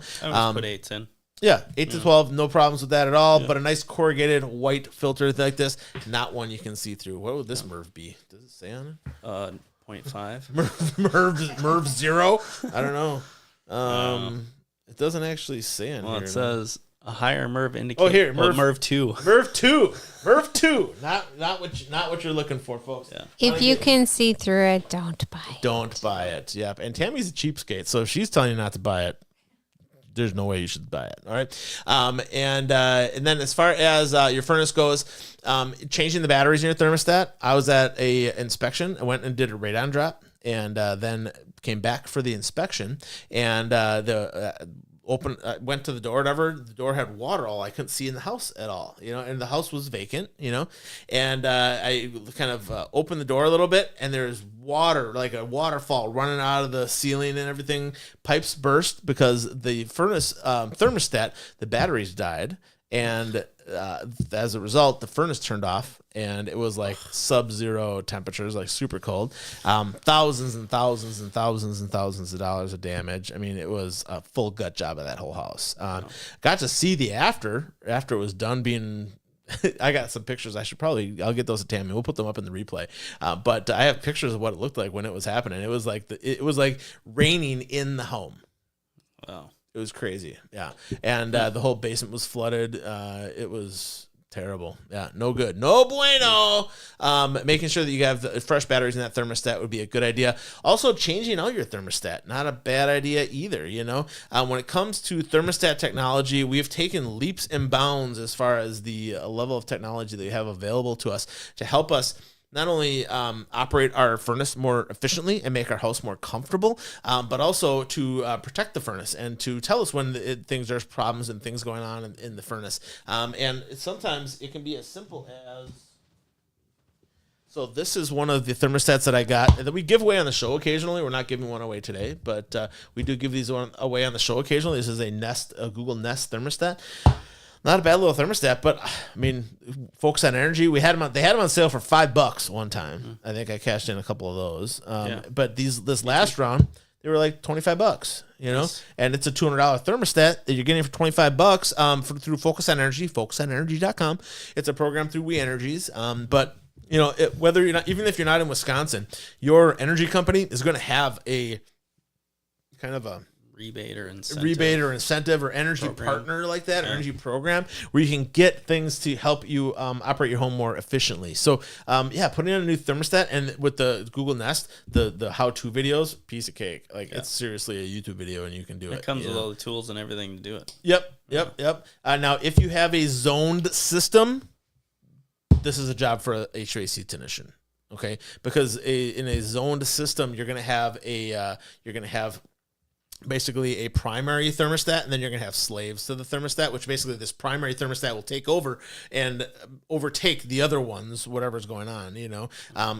put 8s in. Yeah, 8 to 12, no problems with that at all. But a nice corrugated white filter like this, not one you can see through. What would this MERV be? Does it say on it? 0.5. MERV 0? I don't know. It doesn't actually say on here. Well, it says a higher MERV indicator. Oh, here, MERV 2. MERV 2. Not what you're looking for, folks. Yeah. If you can see through it, don't buy it. Don't buy it. Yep. And Tammy's a cheapskate, so if she's telling you not to buy it, there's no way you should buy it. All right. And then as far as your furnace goes, changing the batteries in your thermostat, I was at a inspection. I went and did a radon drop, and then came back for the inspection, and went to the door, whatever. The door had water all I couldn't see in the house at all, and the house was vacant, and I kind of opened the door a little bit, and there's water, like a waterfall running out of the ceiling and everything. Pipes burst because the furnace thermostat, the batteries died, and as a result, the furnace turned off, and it was like sub-zero temperatures, like super cold. Thousands and thousands and thousands and thousands of dollars of damage. I mean, it was a full gut job of that whole house. Got to see the after it was done being. I got some pictures. I'll get those to Tammy. We'll put them up in the replay. But I have pictures of what it looked like when it was happening. It was like raining in the home. Wow. It was crazy. Yeah. And the whole basement was flooded. It was terrible. Yeah. No good. No bueno. Making sure that you have the fresh batteries in that thermostat would be a good idea. Also, changing out your thermostat. Not a bad idea either, When it comes to thermostat technology, we've taken leaps and bounds as far as the level of technology that we have available to us to help us not only operate our furnace more efficiently and make our house more comfortable, but also to protect the furnace and to tell us when there's problems and things going on in the furnace. And sometimes it can be as simple as... So this is one of the thermostats that I got that we give away on the show occasionally. We're not giving one away today, but we do give these away on the show occasionally. This is a Google Nest thermostat. Not a bad little thermostat, but I mean, Focus on Energy. They had them on sale for $5 one time. Mm-hmm. I think I cashed in a couple of those. But this last round, they were like $25. Yes. And it's a $200 thermostat that you're getting for $25 through Focus on Energy, focusonenergy.com. It's a program through We Energies. But whether you're not, even if you're not in Wisconsin, your energy company is going to have a kind of a rebate or incentive or energy program. partner like that, energy program, where you can get things to help you operate your home more efficiently. So putting in a new thermostat, and with the Google Nest, the how-to videos, piece of cake. Like it's seriously a YouTube video, and you can do it. It comes with all the tools and everything to do it. Yep. Now, if you have a zoned system, this is a job for a HVAC technician. Okay, because in a zoned system, you're gonna have basically a primary thermostat, and then you're going to have slaves to the thermostat, which basically this primary thermostat will take over and overtake the other ones, whatever's going on,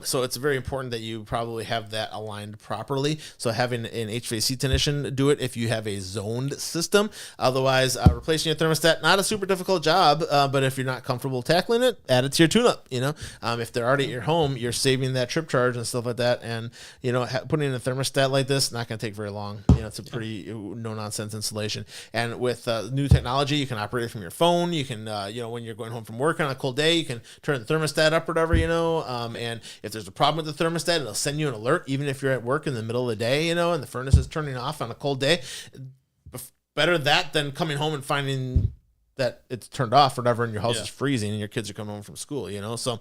So it's very important that you probably have that aligned properly. So having an HVAC technician do it if you have a zoned system. Otherwise, replacing your thermostat, not a super difficult job, but if you're not comfortable tackling it, add it to your tune-up, If they're already at your home, you're saving that trip charge and stuff like that. And, putting in a thermostat like this, not going to take very long. It's a pretty no-nonsense installation. And with new technology, you can operate it from your phone. You can, when you're going home from work on a cold day, you can turn the thermostat up or whatever, and if there's a problem with the thermostat, it'll send you an alert, even if you're at work in the middle of the day, and the furnace is turning off on a cold day. Better that than coming home and finding that it's turned off or whatever, and your house is freezing and your kids are coming home from school, So,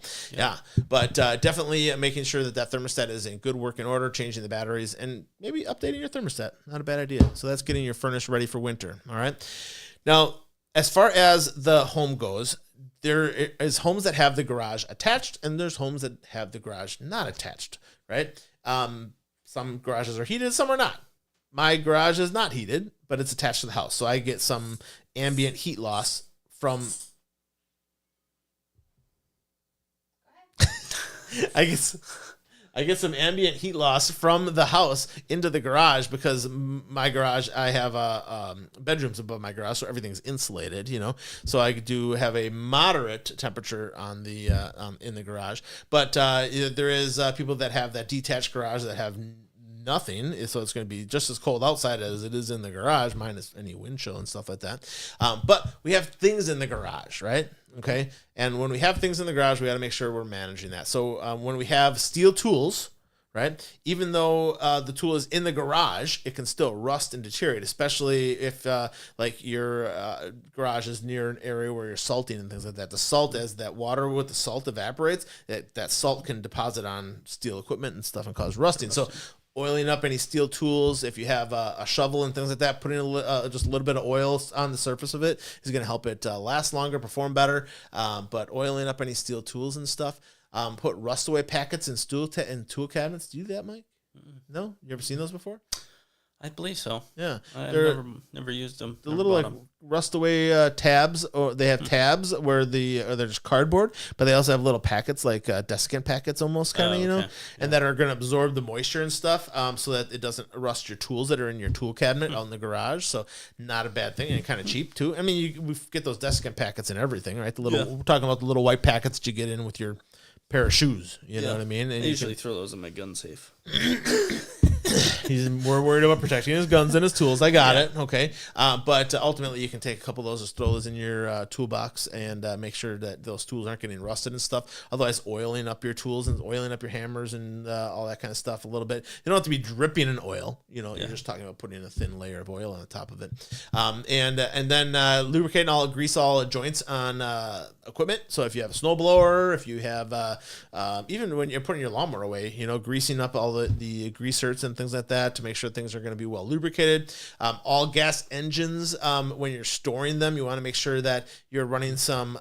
but definitely making sure that thermostat is in good working order, changing the batteries, and maybe updating your thermostat. Not a bad idea. So that's getting your furnace ready for winter. All right. Now, as far as the home goes, there is homes that have the garage attached, and there's homes that have the garage not attached, right? Some garages are heated, some are not. My garage is not heated, but it's attached to the house. So I get some ambient heat loss from... I get some ambient heat loss from the house into the garage, because my garage, I have bedrooms above my garage, so everything's insulated, So I do have a moderate temperature on the in the garage, but there is people that have that detached garage that have nothing, so it's going to be just as cold outside as it is in the garage, minus any wind chill and stuff like that. But we have things in the garage, right? Okay, and when we have things in the garage, we got to make sure we're managing that. So when we have steel tools, right, even though the tool is in the garage, it can still rust and deteriorate, especially if like your garage is near an area where you're salting and things like that. The salt, as that water with the salt evaporates, that salt can deposit on steel equipment and stuff and cause rusting. So oiling up any steel tools, if you have a shovel and things like that, putting just a little bit of oil on the surface of it is going to help it last longer, perform better. But oiling up any steel tools and stuff. Put rust away packets in tool cabinets. Do you do that, Mike? No? You ever seen those before? I believe so. Yeah. I've never used them. The little rust away tabs, or they have tabs where they're just cardboard, but they also have little packets, like desiccant packets almost, kind of, and that are going to absorb the moisture and stuff, so that it doesn't rust your tools that are in your tool cabinet out in the garage. So not a bad thing, and kind of cheap too. I mean, we get those desiccant packets and everything, right? We're talking about the little white packets that you get in with your pair of shoes, you know what I mean? And I usually throw those in my gun safe. We're worried about protecting his guns and his tools. I got it. Okay. But ultimately, you can take a couple of those, just throw those in your toolbox, and make sure that those tools aren't getting rusted and stuff. Otherwise, oiling up your tools and oiling up your hammers and all that kind of stuff a little bit. You don't have to be dripping in oil. You're just talking about putting a thin layer of oil on the top of it. And then lubricate grease all joints on equipment. So if you have a snowblower, if you have even when you're putting your lawnmower away, greasing up all the grease zerks and things like that to make sure things are going to be well lubricated. All gas engines, when you're storing them, you want to make sure that you're running some,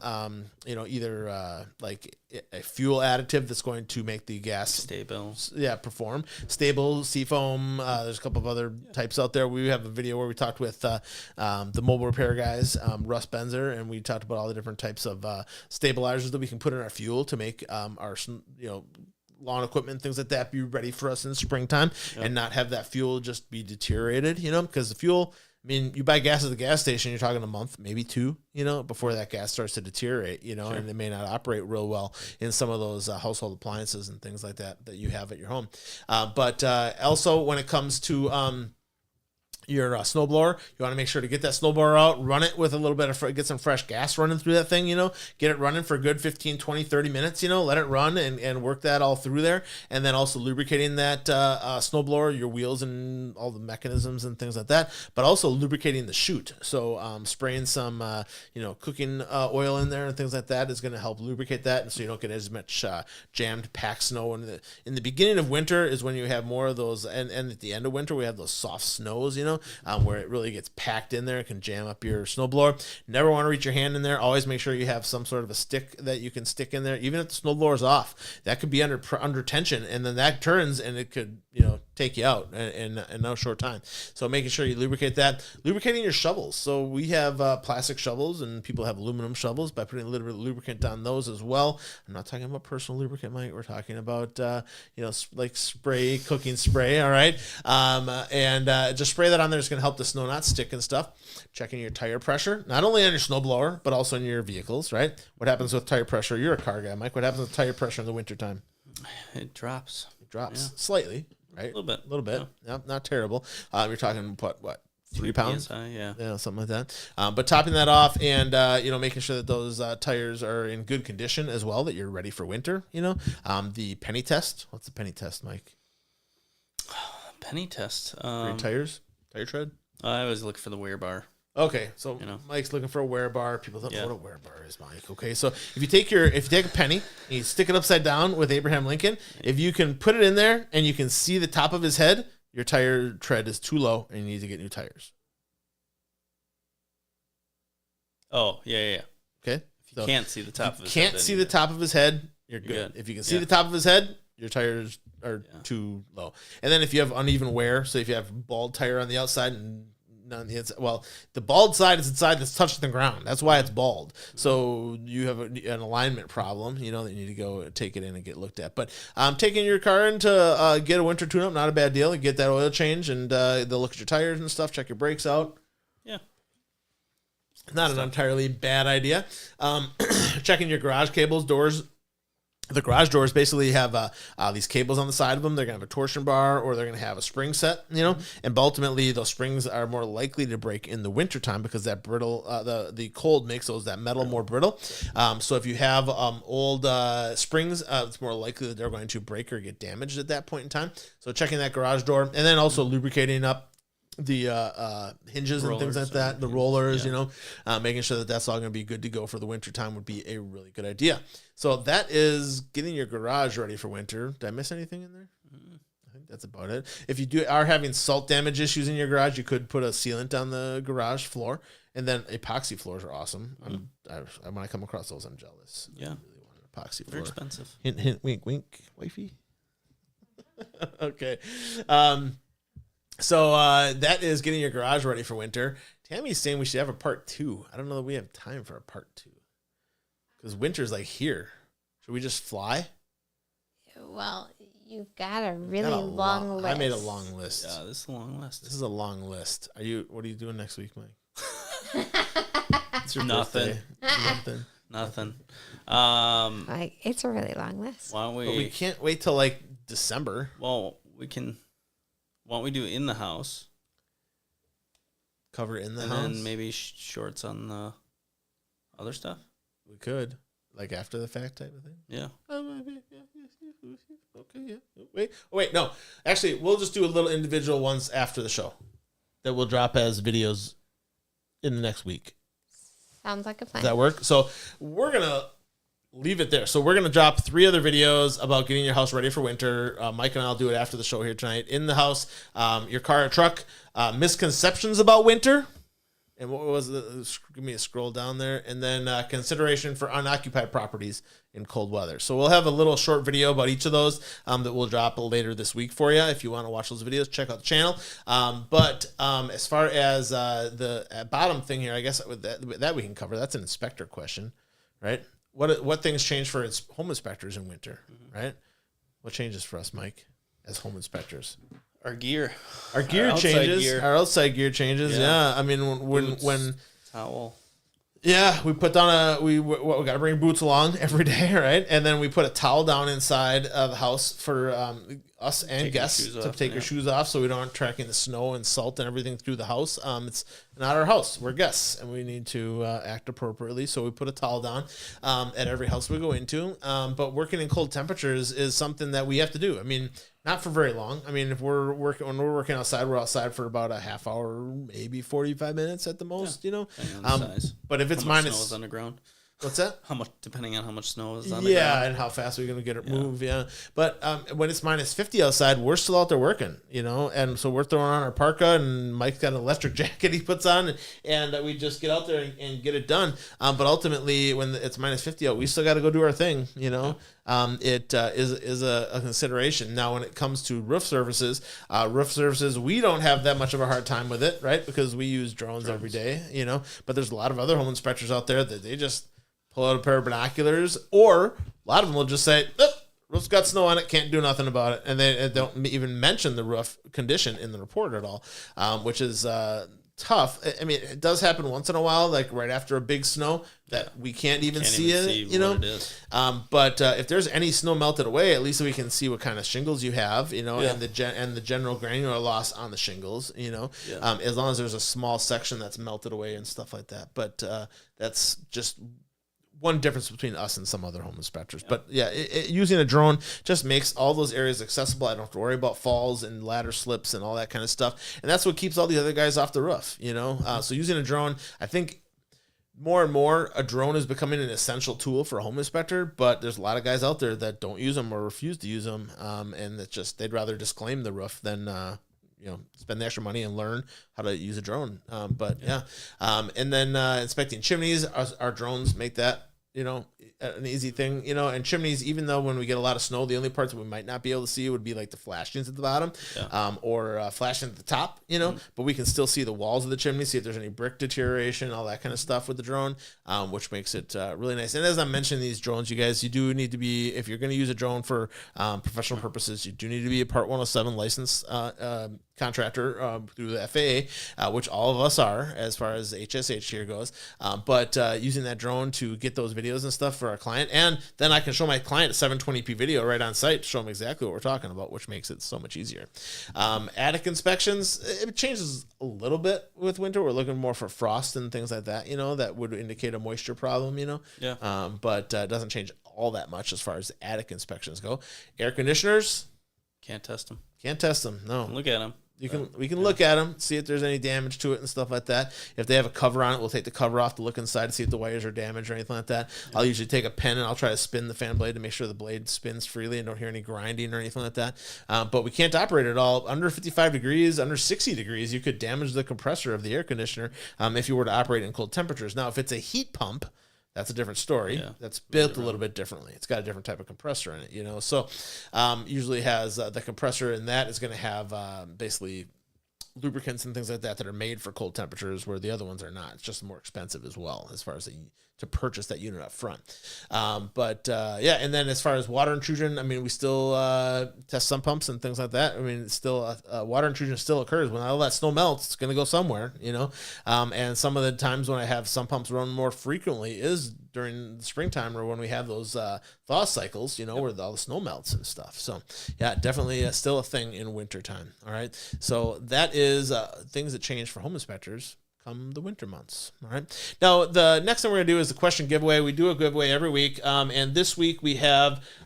either like a fuel additive that's going to make the gas stable. Perform. Stable, seafoam. There's a couple of other types out there. We have a video where we talked with the mobile repair guys, Russ Benzer, and we talked about all the different types of stabilizers that we can put in our fuel to make our lawn equipment, things like that, be ready for us in the springtime, and not have that fuel just be deteriorated, because the fuel, I mean, you buy gas at the gas station, you're talking a month, maybe two, before that gas starts to deteriorate, and it may not operate real well in some of those household appliances and things like that you have at your home. But also when it comes to, your snowblower. You want to make sure to get that snowblower out, run it with a little bit of, get some fresh gas running through that thing, get it running for a good 15, 20, 30 minutes, let it run and work that all through there. And then also lubricating that snowblower, your wheels and all the mechanisms and things like that, but also lubricating the chute. So spraying some, cooking oil in there and things like that is going to help lubricate that. And so you don't get as much jammed packed snow. In the beginning of winter is when you have more of those, and at the end of winter, we have those soft snows, where it really gets packed in there. It can jam up your snowblower. Never want to reach your hand in there. Always make sure you have some sort of a stick that you can stick in there, even if the snowblower is off. That could be under tension, and then that turns, and it could take you out in no short time. So making sure you lubricate that. Lubricating your shovels. So we have plastic shovels, and people have aluminum shovels. By putting a little bit of lubricant on those as well. I'm not talking about personal lubricant, Mike. We're talking about like spray, cooking spray. All right, and just spray that on there. It's going to help the snow not stick and stuff. Checking your tire pressure, not only on your snowblower, but also in your vehicles, right? What happens with tire pressure? You're a car guy, Mike. What happens with tire pressure in the wintertime? It drops. It drops slightly, right? A little bit. Yeah, not terrible. You're talking what? 3 pounds? PSI, yeah, something like that. But topping that off and, making sure that those tires are in good condition as well, that you're ready for winter, the penny test. What's the penny test, Mike? Penny test. For your tires? Tire tread? I always look for the wear bar. Okay, so Mike's looking for a wear bar. People don't know what a wear bar is, Mike. Okay, so if you take a penny and you stick it upside down with Abraham Lincoln, if you can put it in there and you can see the top of his head, your tire tread is too low and you need to get new tires. Oh, yeah. Okay. If you can't see the top of his head. Can't see the top of his head, you're good. If you can see the top of his head, your tires are too low. And then if you have uneven wear, so if you have bald tire on the outside and none on the inside, well, the bald side is the side that's touching the ground. That's why it's bald. So you have an alignment problem, that you need to go take it in and get looked at. But taking your car in to get a winter tune-up, not a bad deal. You get that oil change, and they'll look at your tires and stuff, check your brakes out. Yeah. Not an entirely bad idea. Checking your garage cables, doors. The garage doors basically have these cables on the side of them. They're going to have a torsion bar, or they're going to have a spring set, and ultimately those springs are more likely to break in the wintertime because that brittle, the cold makes that metal more brittle. So if you have old springs, it's more likely that they're going to break or get damaged at that point in time. So checking that garage door, and then also lubricating up the hinges and things like that, the rollers, making sure that that's all going to be good to go for the winter time would be a really good idea. So that is getting your garage ready for winter. Did I miss anything in there? I think that's about it. If you are having salt damage issues in your garage, you could put a sealant on the garage floor, and then epoxy floors are awesome. When I come across those, I'm jealous. Yeah, I really want an epoxy floor. They're expensive. Hint, hint, wink, wink, wifey. Okay. So that is getting your garage ready for winter. Tammy's saying we should have a part 2. I don't know that we have time for a part 2 because winter's like here. Should we just fly? Well, you've got a really long list. I made a long list. Yeah, this is a long list. This is a long list. What are you doing next week, Mike? It's your Nothing. birthday. Nothing. It's a really long list. Why don't we? But we can't wait till like December. Well, we can. Why don't we do in the house? Cover in the house, and then maybe shorts on the other stuff. We could, like after the fact type of thing. Yeah. Okay. Yeah. Wait. No. Actually, we'll just do a little individual ones after the show that will drop as videos in the next week. Sounds like a plan. Does that work? So we're gonna leave it there. So we're going to drop 3 other videos about getting your house ready for winter. Mike and I'll do it after the show here tonight. In the house, your car or truck, misconceptions about winter. And what was give me a scroll down there. And then consideration for unoccupied properties in cold weather. So we'll have a little short video about each of those that we'll drop later this week for you. If you want to watch those videos, check out the channel. But as far as the bottom thing here, I guess with that we can cover. That's an inspector question, right? What things change for home inspectors in winter, right? What changes for us, Mike, as home inspectors? Our gear. Our gear changes. Our outside gear changes. Yeah. I mean, when towel. Yeah, we put down we got to bring boots along every day, right? And then we put a towel down inside of the house for us and guests to take your shoes off, so we don't tracking the snow and salt and everything through the house. It's not our house; we're guests, and we need to act appropriately. So we put a towel down at every house we go into. But working in cold temperatures is something that we have to do. I mean, not for very long. I mean, when we're working outside, we're outside for about a half hour, maybe 45 minutes at the most. You know, but if it's minus snow is underground. What's that? How much, depending on how much snow is on the ground. ground. And how fast we're going to get it moved. Yeah. But when it's minus 50 outside, we're still out there working, you know, and so we're throwing on our parka, and Mike's got an electric jacket he puts on, and we just get out there and get it done. But ultimately, when it's minus 50 out, we still got to go do our thing, you know. It is a consideration. Now, when it comes to roof services, we don't have that much of a hard time with it, right? Because we use drones every day, you know. But there's a lot of other home inspectors out there that they just pull out a pair of binoculars, or a lot of them will just say, roof's got snow on it, can't do nothing about it. And they don't even mention the roof condition in the report at all, which is tough. I mean, it does happen once in a while, like right after a big snow, that we can't even see it, you know. But if there's any snow melted away, at least we can see what kind of shingles you have, you know, and the general granular loss on the shingles, you know, as long as there's a small section that's melted away and stuff like that. But that's just one difference between us and some other home inspectors. But yeah, using a drone just makes all those areas accessible. I don't have to worry about falls and ladder slips and all that kind of stuff. And that's what keeps all the other guys off the roof, you know? So using a drone, I think more and more a drone is becoming an essential tool for a home inspector, but there's a lot of guys out there that don't use them or refuse to use them. And it's just, they'd rather disclaim the roof than, you know, spend the extra money and learn how to use a drone. And then inspecting chimneys, our drones make that, you know, an easy thing, you know. And chimneys, even though when we get a lot of snow, the only parts that we might not be able to see would be like the flashings at the bottom, or flashing at the top, you know, but we can still see the walls of the chimney, see if there's any brick deterioration, all that kind of stuff with the drone, which makes it really nice. And as I mentioned, these drones, you guys, you do need to be, if you're going to use a drone for professional purposes, you do need to be a Part 107 licensed contractor through the FAA, which all of us are as far as HSH here goes. But using that drone to get those videos and stuff for our client, and then I can show my client a 720p video right on site to show them exactly what we're talking about, which makes it so much easier. Attic inspections, it changes a little bit with winter. We're looking more for frost and things like that, you know, that would indicate a moisture problem, you know. But it doesn't change all that much as far as attic inspections go. Air conditioners, can't test them. No. Look at them. We can look at them, see if there's any damage to it and stuff like that. If they have a cover on it, we'll take the cover off to look inside to see if the wires are damaged or anything like that. I'll usually take a pen and I'll try to spin the fan blade to make sure the blade spins freely and don't hear any grinding or anything like that. But we can't operate it all. Under 55 degrees, under 60 degrees, you could damage the compressor of the air conditioner if you were to operate in cold temperatures. Now, if it's a heat pump, that's a different story. That's built a little bit differently. It's got a different type of compressor in it, you know. So usually has the compressor in that is going to have basically lubricants and things like that that are made for cold temperatures, where the other ones are not. It's just more expensive as well as far as to purchase that unit up front. And then as far as water intrusion, I mean, we still test sump pumps and things like that. I mean, it's still water intrusion still occurs. When all that snow melts, it's going to go somewhere, you know. And some of the times when I have sump pumps run more frequently is during the springtime, or when we have those thaw cycles, you know, where all the snow melts and stuff. So yeah, definitely still a thing in wintertime. All right. So that is things that change for home inspectors come the winter months. All right. Now, the next thing we're going to do is the question giveaway. We do a giveaway every week. And this week I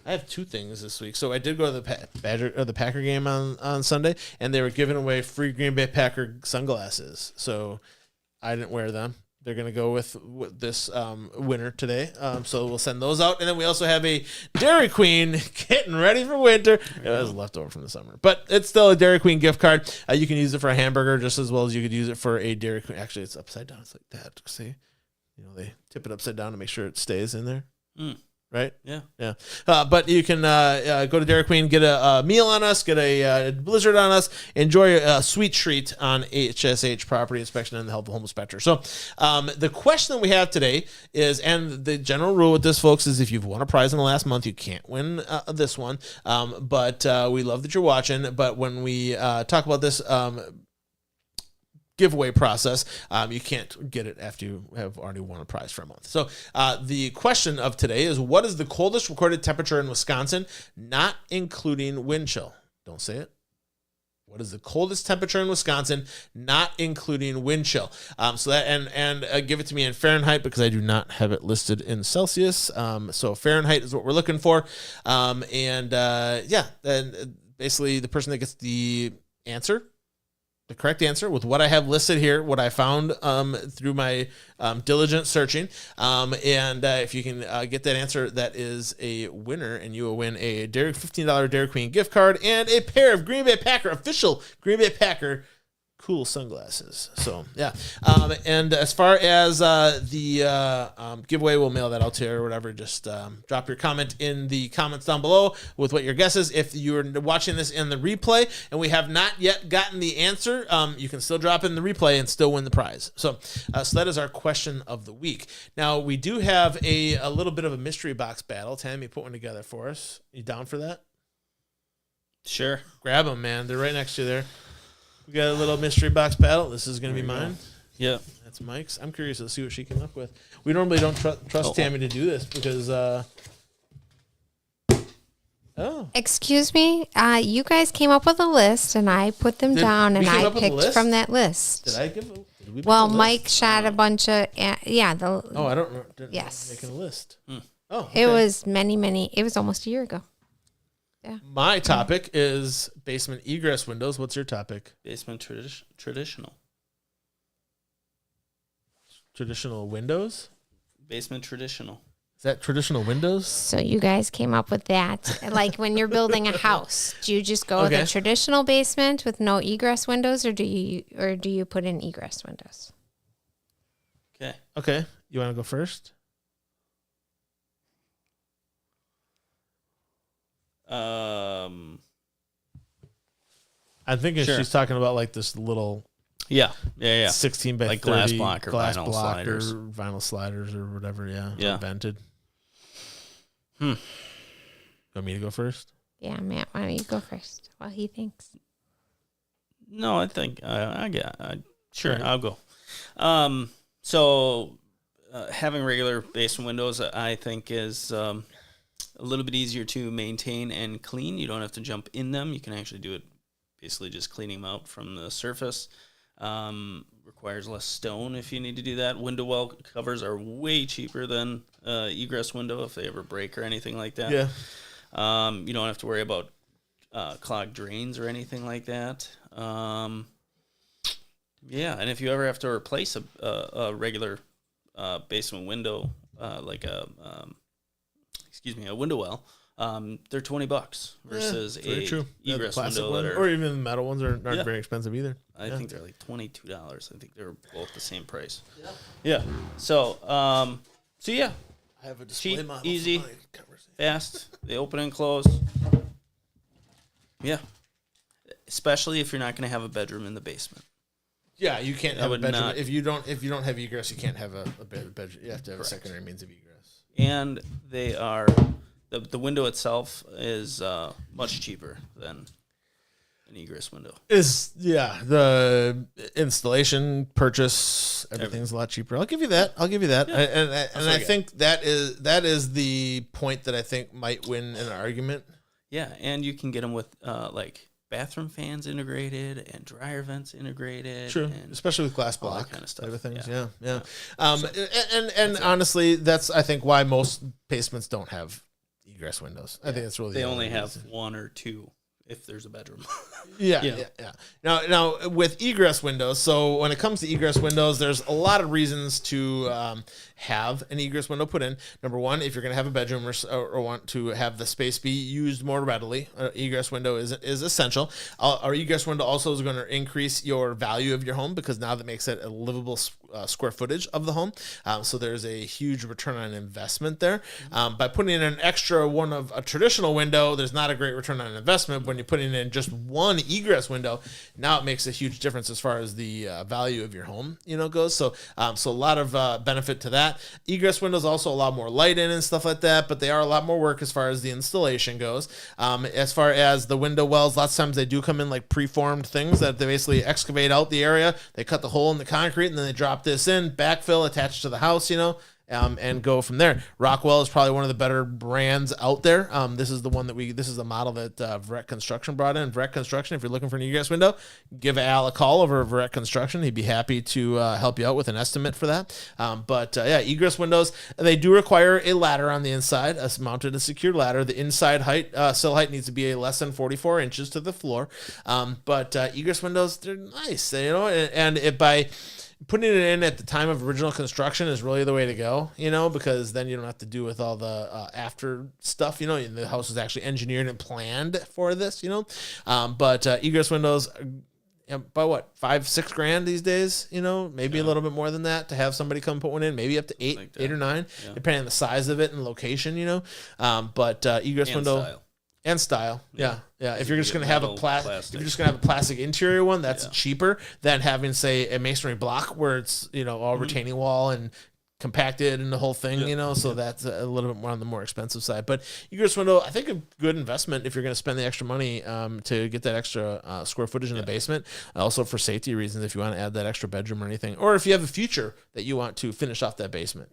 have two things this week. So I did go to the Packer game on Sunday, and they were giving away free Green Bay Packer sunglasses. So I didn't wear them. They're going to go with this winter today. So we'll send those out. And then we also have a Dairy Queen getting ready for winter. It was leftover from the summer. But it's still a Dairy Queen gift card. You can use it for a hamburger just as well as you could use it for a Dairy Queen. Actually, it's upside down. It's like that. See? You know, they tip it upside down to make sure it stays in there. Right? Yeah. But you can go to Dairy Queen, get a meal on us, get a blizzard on us, enjoy a sweet treat on HSH property inspection and the help of home inspector. So the question that we have today is, and the general rule with this, folks, is if you've won a prize in the last month, you can't win this one. But we love that you're watching. But when we talk about this, giveaway process. You can't get it after you have already won a prize for a month. So the question of today is, what is the coldest recorded temperature in Wisconsin, not including wind chill? Don't say it. What is the coldest temperature in Wisconsin, not including wind chill? So that and give it to me in Fahrenheit because I do not have it listed in Celsius. So Fahrenheit is what we're looking for. And basically the person that gets the correct answer with what I have listed here, what I found through my diligent searching. If you can get that answer, that is a winner, and you will win a $15 Dairy Queen gift card and a pair of Green Bay Packer, official Green Bay Packer cool sunglasses. So, yeah. And as far as the giveaway, we'll mail that out to you or whatever. Just drop your comment in the comments down below with what your guess is. If you're watching this in the replay and we have not yet gotten the answer, you can still drop in the replay and still win the prize. So that is our question of the week. Now, we do have a little bit of a mystery box battle. Tammy put one together for us. You down for that? Sure. Grab them, man. They're right next to you there. We got a little mystery box battle. This is going to be mine. Yeah. That's Mike's. I'm curious to see what she came up with. We normally don't trust Tammy to do this because... Excuse me? You guys came up with a list, and I put them down, and I picked from that list. Did I give a... Well, Mike shot a bunch of... I don't know. Yes. Making a list. Oh, okay. It was it was almost a year ago. Yeah. My topic is basement egress windows. What's your topic? Basement traditional. Traditional windows? Basement traditional. Is that traditional windows? So you guys came up with that. Like when you're building a house, do you just go with a traditional basement with no egress windows, or do you put in egress windows? Okay. You want to go first? I'm thinking she's talking about like this little 16 by like 30 glass block or vinyl sliders or whatever, vented. Want me to go first? Yeah, Matt, why don't you go first while he thinks? No, I think sure, I'll go. So having regular basement windows, I think, is a little bit easier to maintain and clean. You don't have to jump in them. You can actually do it basically just cleaning them out from the surface. Requires less stone if you need to do that. Window well covers are way cheaper than egress window if they ever break or anything like that. Yeah. You don't have to worry about clogged drains or anything like that. And if you ever have to replace a regular basement window, like a window well, they're $20 versus egress window or even the metal ones aren't very expensive either. I think they're like $22. I think they're both the same price. Yeah. So I have a display cheap, model, easy, fast. They open and close. Yeah. Especially if you're not going to have a bedroom in the basement. Yeah, you can't have a bedroom if you don't have egress. You can't have a bedroom. You have to have a secondary means of egress. And they are the window itself is much cheaper than an egress window. The installation, purchase, everything's a lot cheaper. I'll give you that. Yeah. I think that is the point that I think might win an argument. Yeah, and you can get them with like bathroom fans integrated and dryer vents integrated. True, and especially with glass block kind of stuff. Type of things. Yeah. And honestly, that's I think why most basements don't have egress windows. I think that's really they only have one or two if there's a bedroom. Yeah. Now with egress windows, so when it comes to egress windows, there's a lot of reasons to have an egress window put in. Number one, if you're going to have a bedroom or want to have the space be used more readily, egress window is essential. Our egress window also is going to increase your value of your home because now that makes it a livable square footage of the home. So there's a huge return on investment there. By putting in an extra one of a traditional window, there's not a great return on investment when you're putting in just one egress window, now it makes a huge difference as far as the value of your home, goes. So so a lot of benefit to that. Egress windows also a lot more light in and stuff like that, but they are a lot more work as far as the installation goes. As far as the window wells, lots of times they do come in like preformed things that they basically excavate out the area. They cut the hole in the concrete and then they drop this in, backfill attached to the house, and go from there. Rockwell is probably one of the better brands out there. This is the one this is the model that Verrett Construction brought in. Verrett Construction, if you're looking for an egress window, give Al a call over at Verrett Construction. He'd be happy to help you out with an estimate for that. But egress windows, they do require a ladder on the inside, a mounted and secured ladder. The inside height, sill height needs to be less than 44 inches to the floor. But egress windows, they're nice, and by putting it in at the time of original construction is really the way to go, because then you don't have to do with all the after stuff, the house is actually engineered and planned for this, but egress windows, about $5-6 these days, maybe a little bit more than that to have somebody come put one in, maybe up to eight or nine, depending on the size of it and location, but egress and window. style. And style, yeah. If you're just gonna have a plastic interior one, that's cheaper than having, say, a masonry block where it's all retaining wall and compacted and the whole thing, so that's a little bit more on the more expensive side. But egress window, I think a good investment if you're going to spend the extra money to get that extra square footage in the basement. Also for safety reasons, if you want to add that extra bedroom or anything, or if you have a future that you want to finish off that basement,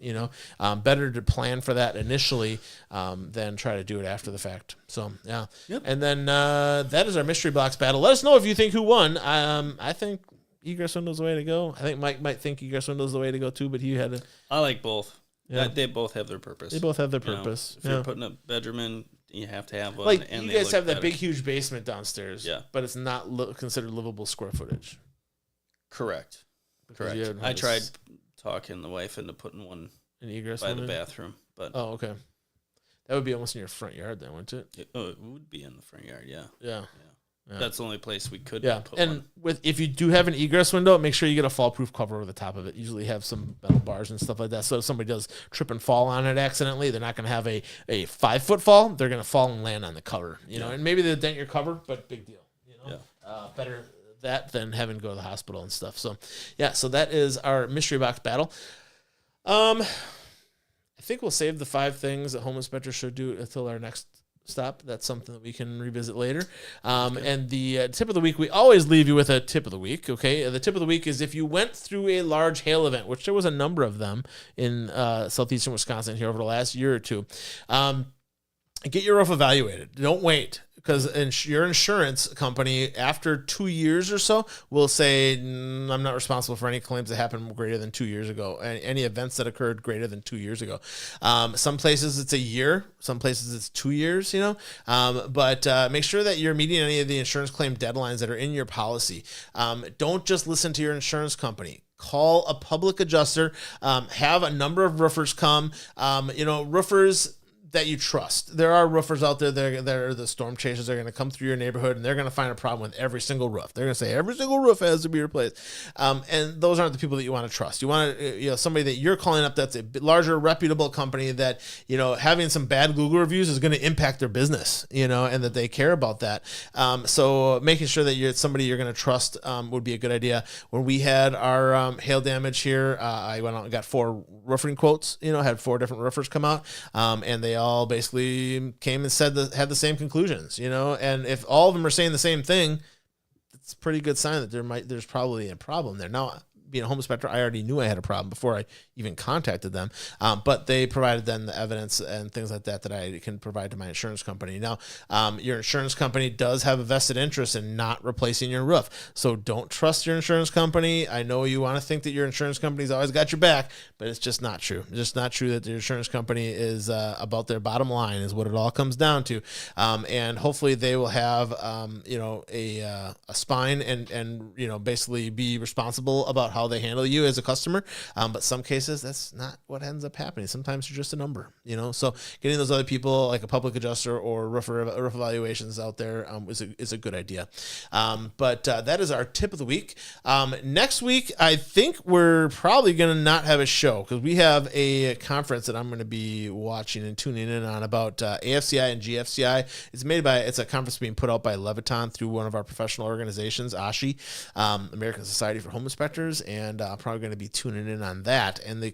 better to plan for that initially than try to do it after the fact. So yeah, and then that is our mystery box battle. Let us know if you think who won. I think egress windows the way to go. I think Mike might think egress windows the way to go too, but he had to. I like both. Yeah. They both have their purpose. They both have their purpose. If you're putting a bedroom in, you have to have one. Like and you guys have that big, huge basement downstairs. Yeah, but it's not considered livable square footage. Correct. I tried talking the wife into putting one an egress by the bathroom, but okay, that would be almost in your front yard then, wouldn't it? It would be in the front yard. Yeah. Yeah. That's the only place we could put and one. If you do have an egress window, make sure you get a fall proof cover over the top of it. Usually have some metal bars and stuff like that. So if somebody does trip and fall on it accidentally, they're not going to have a 5-foot fall. They're going to fall and land on the cover, and maybe they dent your cover, but big deal, better that than having to go to the hospital and stuff. So so that is our mystery box battle. I think we'll save the 5 things that home inspectors should do until our next stop. That's something that we can revisit later. And the tip of the week, we always leave you with a tip of the week. Okay. The tip of the week is if you went through a large hail event, which there was a number of them in southeastern Wisconsin here over the last year or two, get your roof evaluated. Don't wait. Because your insurance company, after 2 years or so, will say, I'm not responsible for any claims that happened greater than 2 years ago, any events that occurred greater than 2 years ago. Some places it's a year, some places it's 2 years, but make sure that you're meeting any of the insurance claim deadlines that are in your policy. Don't just listen to your insurance company. Call a public adjuster, have a number of roofers come, roofers that you trust. There are roofers out there that are the storm chasers. They're going to come through your neighborhood and they're going to find a problem with every single roof. They're going to say every single roof has to be replaced. And those aren't the people that you want to trust. You want to, somebody that you're calling up that's a larger, reputable company that, having some bad Google reviews is going to impact their business, and that they care about that. So making sure that you're somebody you're going to trust would be a good idea. When we had our hail damage here, I went out and got 4 roofing quotes, had 4 different roofers come out, and they all basically came and had the same conclusions, and if all of them are saying the same thing, it's a pretty good sign that there's probably a problem there. Now, being a home inspector, I already knew I had a problem before I even contacted them. But they provided then the evidence and things like that I can provide to my insurance company. Now, your insurance company does have a vested interest in not replacing your roof. So don't trust your insurance company. I know you want to think that your insurance company's always got your back, but it's just not true. It's just not true that the insurance company is about their bottom line is what it all comes down to. And hopefully they will have, a spine and basically be responsible about how how they handle you as a customer. But some cases, that's not what ends up happening. Sometimes you're just a number, So getting those other people, like a public adjuster or roof evaluations out there, is a good idea. But that is our tip of the week. Next week, I think we're probably going to not have a show because we have a conference that I'm going to be watching and tuning in on about AFCI and GFCI. It's a conference being put out by Leviton through one of our professional organizations, ASHI, American Society for Home Inspectors, and I'm probably going to be tuning in on that. And the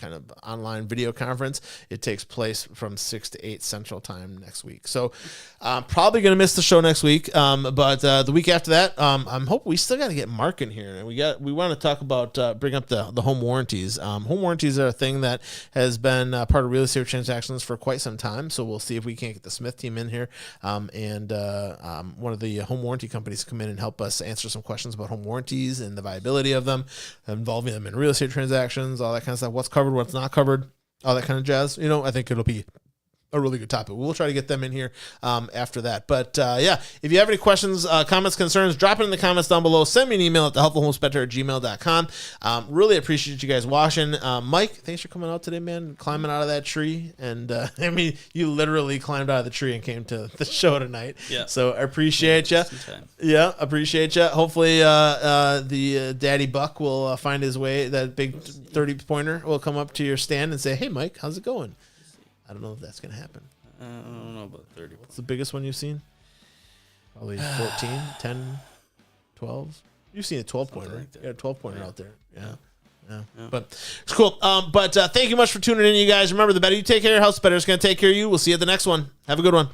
kind of online video conference, it takes place from 6 to 8 Central Time next week. So probably going to miss the show next week. But the week after that, I'm hoping we still got to get Mark in here. And we want to talk about, bring up the home warranties. Home warranties are a thing that has been part of real estate transactions for quite some time. So we'll see if we can't get the Smith team in here and one of the home warranty companies come in and help us answer some questions about home warranties and the viability of them, involving them in real estate transactions, all that kind of stuff. What's covered, what's not covered, all that kind of jazz. I think it'll be a really good topic. We'll try to get them in here after that. But if you have any questions, comments, concerns, drop it in the comments down below. Send me an email at thehelpfulhomeinspector@gmail.com. Really appreciate you guys watching. Mike, thanks for coming out today, man, climbing out of that tree. And you literally climbed out of the tree and came to the show tonight. Yeah. So I appreciate you. Yeah, appreciate you. Hopefully the daddy buck will find his way. That big 30-pointer will come up to your stand and say, "Hey, Mike, how's it going?" I don't know if that's going to happen. I don't know about 30. What's the biggest one you've seen? Probably 14, 10, 12. You've seen a 12-pointer. Like you got a 12-pointer out there. Yeah. But it's cool. But thank you much for tuning in, you guys. Remember, the better you take care of your house, the better it's going to take care of you. We'll see you at the next one. Have a good one.